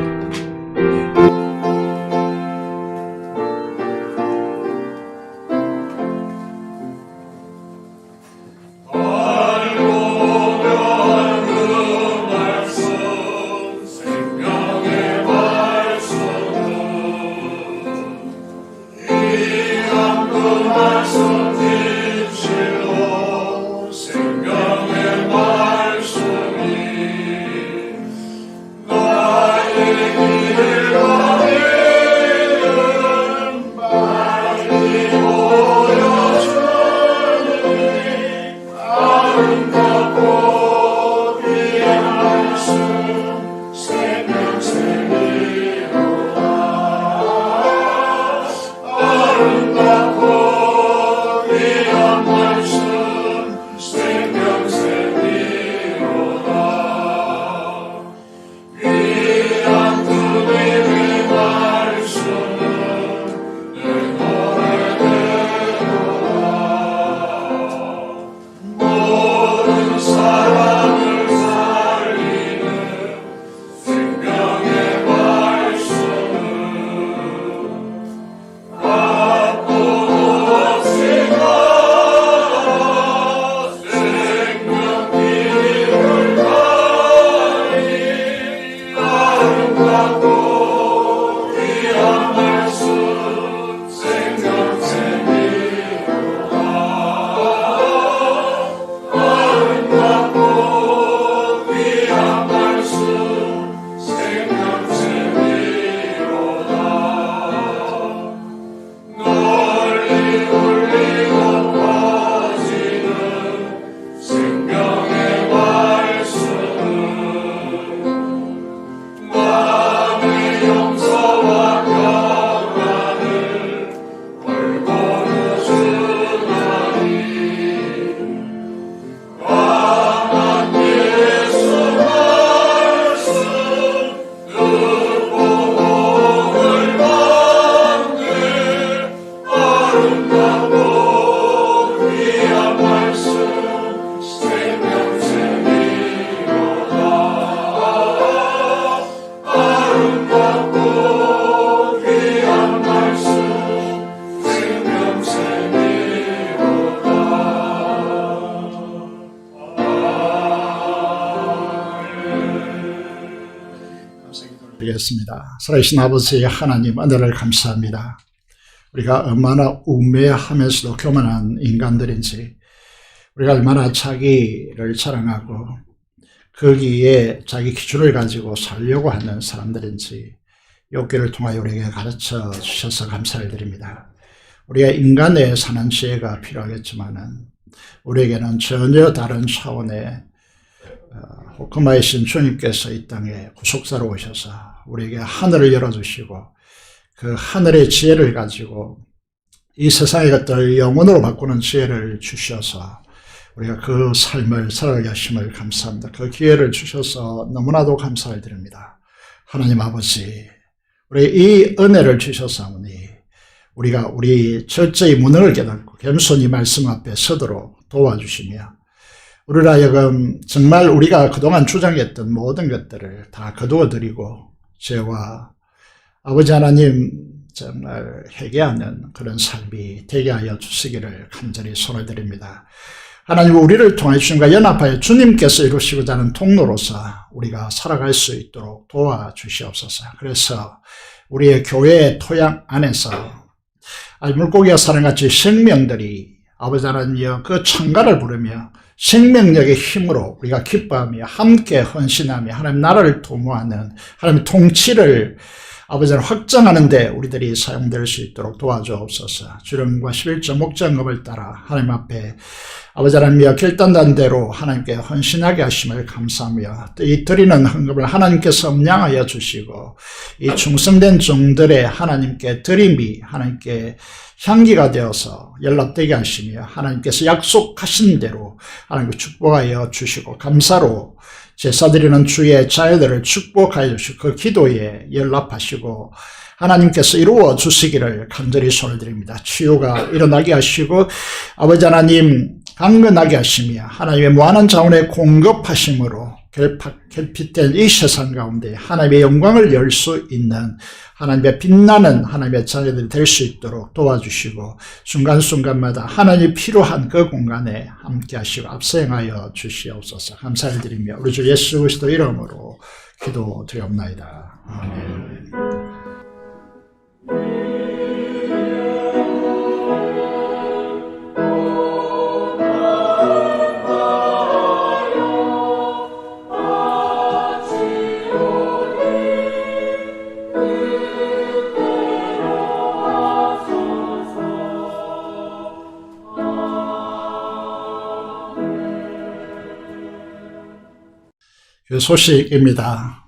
S3: 드리겠습니다. 살아계신 아버지 하나님, 은혜를 감사합니다. 우리가 얼마나 우매하면서도 교만한 인간들인지, 우리가 얼마나 자기를 자랑하고 거기에 자기 기준을 가지고 살려고 하는 사람들인지 욥기를 통하여 우리에게 가르쳐 주셔서 감사를 드립니다. 우리가 인간의 사는 지혜가 필요하겠지만은 우리에게는 전혀 다른 차원의 호크마이신 주님께서 이 땅에 구속사로 오셔서 우리에게 하늘을 열어주시고 그 하늘의 지혜를 가지고 이 세상의 것들을 영원으로 바꾸는 지혜를 주셔서 우리가 그 삶을 살아가게 하심을 감사합니다. 그 기회를 주셔서 너무나도 감사를 드립니다. 하나님 아버지, 우리 이 은혜를 주셔서오니 우리가 우리 철저히 무능을 깨닫고 겸손히 말씀 앞에 서도록 도와주시며 우리를 하여금 정말 우리가 그동안 주장했던 모든 것들을 다 거두어드리고 죄와 아버지 하나님 정말 회개하는 그런 삶이 되게 하여 주시기를 간절히 손을 드립니다. 하나님, 우리를 통해 주님과 연합하여 주님께서 이루시고자 하는 통로로서 우리가 살아갈 수 있도록 도와주시옵소서. 그래서 우리의 교회의 토양 안에서 물고기와 사람같이 생명들이 아버지 하나님이여 그 창가를 부르며 생명력의 힘으로 우리가 기뻐하며 함께 헌신하며 하나님 나라를 도모하는 하나님의 통치를 아버지 하나님 확장하는 데 우리들이 사용될 수 있도록 도와주옵소서. 주령과 11조 목장금을 따라 하나님 앞에 아버지 하나님이여 결단단 대로 하나님께 헌신하게 하심을 감사하며 또 이 드리는 헌금을 하나님께서 음량하여 주시고 이 충성된 종들의 하나님께 드림이 하나님께 향기가 되어서 연락되게 하시며 하나님께서 약속하신 대로 하나님께 축복하여 주시고 감사로 제사드리는 주의 자녀들을 축복하여 주시고 그 기도에 연락하시고 하나님께서 이루어 주시기를 간절히 손을 드립니다. 치유가 일어나게 하시고 아버지 하나님 강건하게 하시며 하나님의 무한한 자원의 공급하심으로 결핍된 이 세상 가운데 하나님의 영광을 열 수 있는 하나님의 빛나는 하나님의 자녀들이 될 수 있도록 도와주시고 순간순간마다 하나님이 필요한 그 공간에 함께 하시고 앞서행하여 주시옵소서. 감사를 드리며 우리 주 예수 그리스도 이름으로 기도드리옵나이다. 아멘. 그 소식입니다.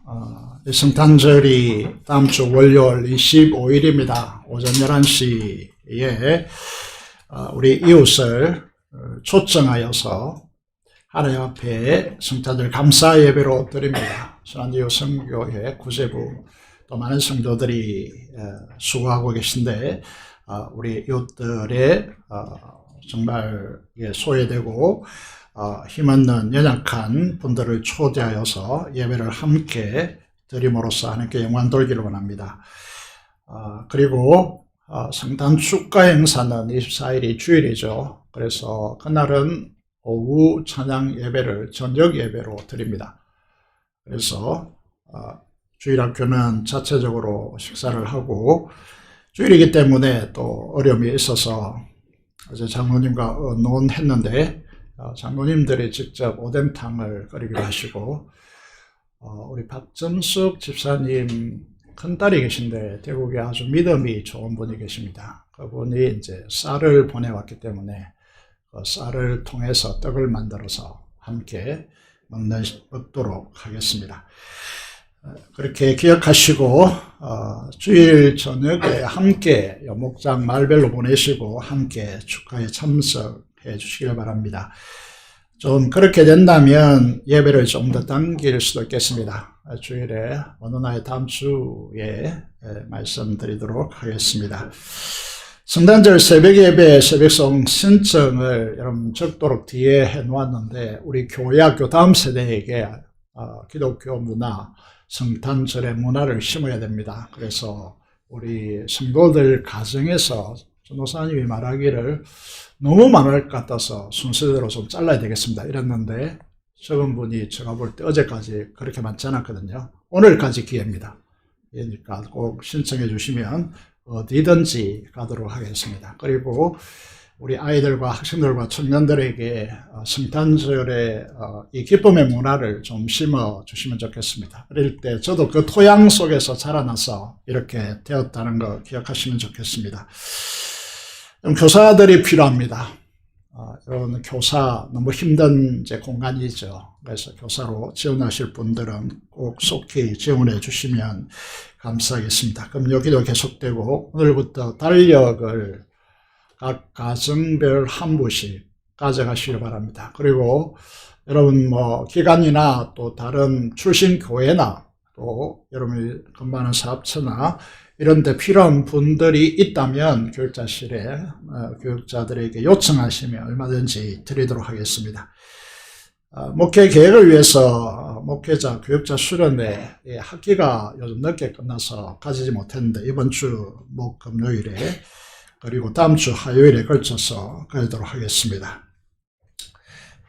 S3: 성탄절이 다음 주 월요일 25일입니다. 오전 11시에 우리 이웃을 초청하여서 하나님 앞에 성탄절 감사 예배로 드립니다. 신한지교 성교회 구세부 또 많은 성도들이 수고하고 계신데 우리 이웃들의 정말 소외되고 힘없는 연약한 분들을 초대하여서 예배를 함께 드림으로써 하나님께 영광 돌기를 원합니다. 그리고 성탄 축가 행사는 24일이 주일이죠. 그래서 그날은 오후 찬양 예배를 저녁 예배로 드립니다. 그래서 주일학교는 자체적으로 식사를 하고 주일이기 때문에 또 어려움이 있어서 어제 장로님과 논했는데 장로님들이 직접 오뎅탕을 끓이기로 하시고 우리 박정숙 집사님 큰딸이 계신데 대구에 아주 믿음이 좋은 분이 계십니다. 그분이 이제 쌀을 보내왔기 때문에 그 쌀을 통해서 떡을 만들어서 함께 먹도록 하겠습니다. 그렇게 기억하시고 주일 저녁에 함께 목장 마을별로 보내시고 함께 축하에 참석해 주시길 바랍니다. 좀 그렇게 된다면 예배를 좀 더 당길 수도 있겠습니다. 주일에 어느 날 다음 주에 말씀드리도록 하겠습니다. 성탄절 새벽 예배 새벽송 신청을 여러분 적도록 뒤에 해놓았는데 우리 교회학교 다음 세대에게 기독교 문화 성탄절의 문화를 심어야 됩니다. 그래서 우리 성도들 가정에서 전도사님이 말하기를 너무 많을 것 같아서 순서대로 좀 잘라야 되겠습니다 이랬는데 적은 분이 제가 볼 때 어제까지 그렇게 많지 않았거든요. 오늘까지 기회입니다. 그러니까 꼭 신청해 주시면 어디든지 가도록 하겠습니다. 그리고 우리 아이들과 학생들과 청년들에게 성탄절의 이 기쁨의 문화를 좀 심어 주시면 좋겠습니다. 그럴 때 저도 그 토양 속에서 자라나서 이렇게 되었다는 거 기억하시면 좋겠습니다. 교사들이 필요합니다. 여러분 교사 너무 힘든 공간이죠. 그래서 교사로 지원하실 분들은 꼭 속히 지원해 주시면 감사하겠습니다. 그럼 여기도 계속되고 오늘부터 달력을 각 가정별 한 부씩 가져가시길 바랍니다. 그리고 여러분 기관이나 또 다른 출신 교회나 또 여러분이 근무하는 사업처나 이런 데 필요한 분들이 있다면 교육자실에 교육자들에게 요청하시면 얼마든지 드리도록 하겠습니다. 목회 계획을 위해서 목회자, 교육자 수련회 학기가 요즘 늦게 끝나서 가지지 못했는데 이번 주 금요일에 그리고 다음 주 화요일에 걸쳐서 가지도록 하겠습니다.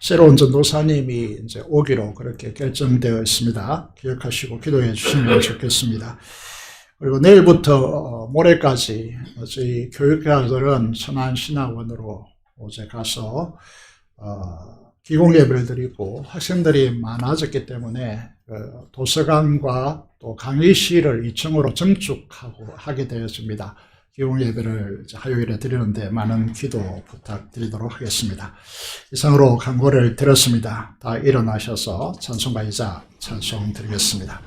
S3: 새로운 전도사님이 이제 오기로 그렇게 결정되어 있습니다. 기억하시고 기도해 주시면 좋겠습니다. 그리고 내일부터 모레까지 저희 교육자들은 천안신학원으로 어제 가서 기공 예배를 드리고 학생들이 많아졌기 때문에 도서관과 또 강의실을 2층으로 증축하고 하게 되었습니다. 기공 예배를 화요일에 드리는데 많은 기도 부탁드리도록 하겠습니다. 이상으로 강고를 드렸습니다. 다 일어나셔서 찬송가 이자 찬송 드리겠습니다.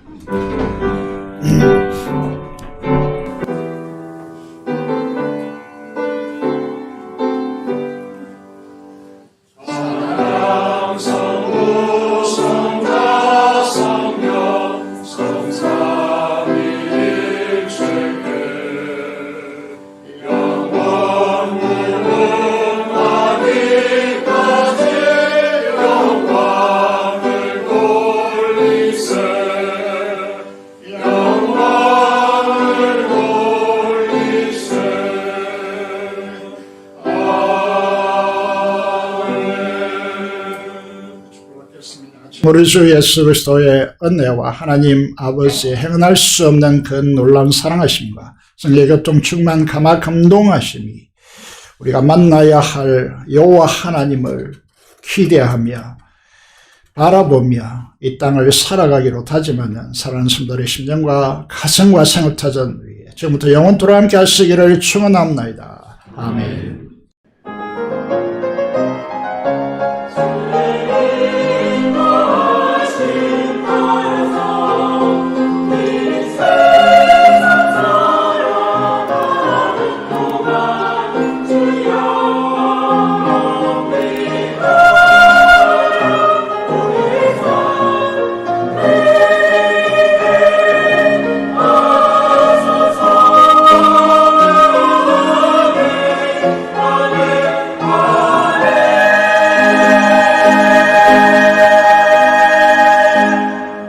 S3: 우리 주 예수 그리스도의 은혜와 하나님 아버지의 행할 수 없는 그 놀라운 사랑하심과 성령 교통 충만 감화 감동하심이 우리가 만나야 할 여호와 하나님을 기대하며 바라보며 이 땅을 살아가기로 다짐하는 사랑하는 성도들의 심정과 가정과 생업타전 위에 지금부터 영원토록 함께 하시기를 축원합니다. 아멘.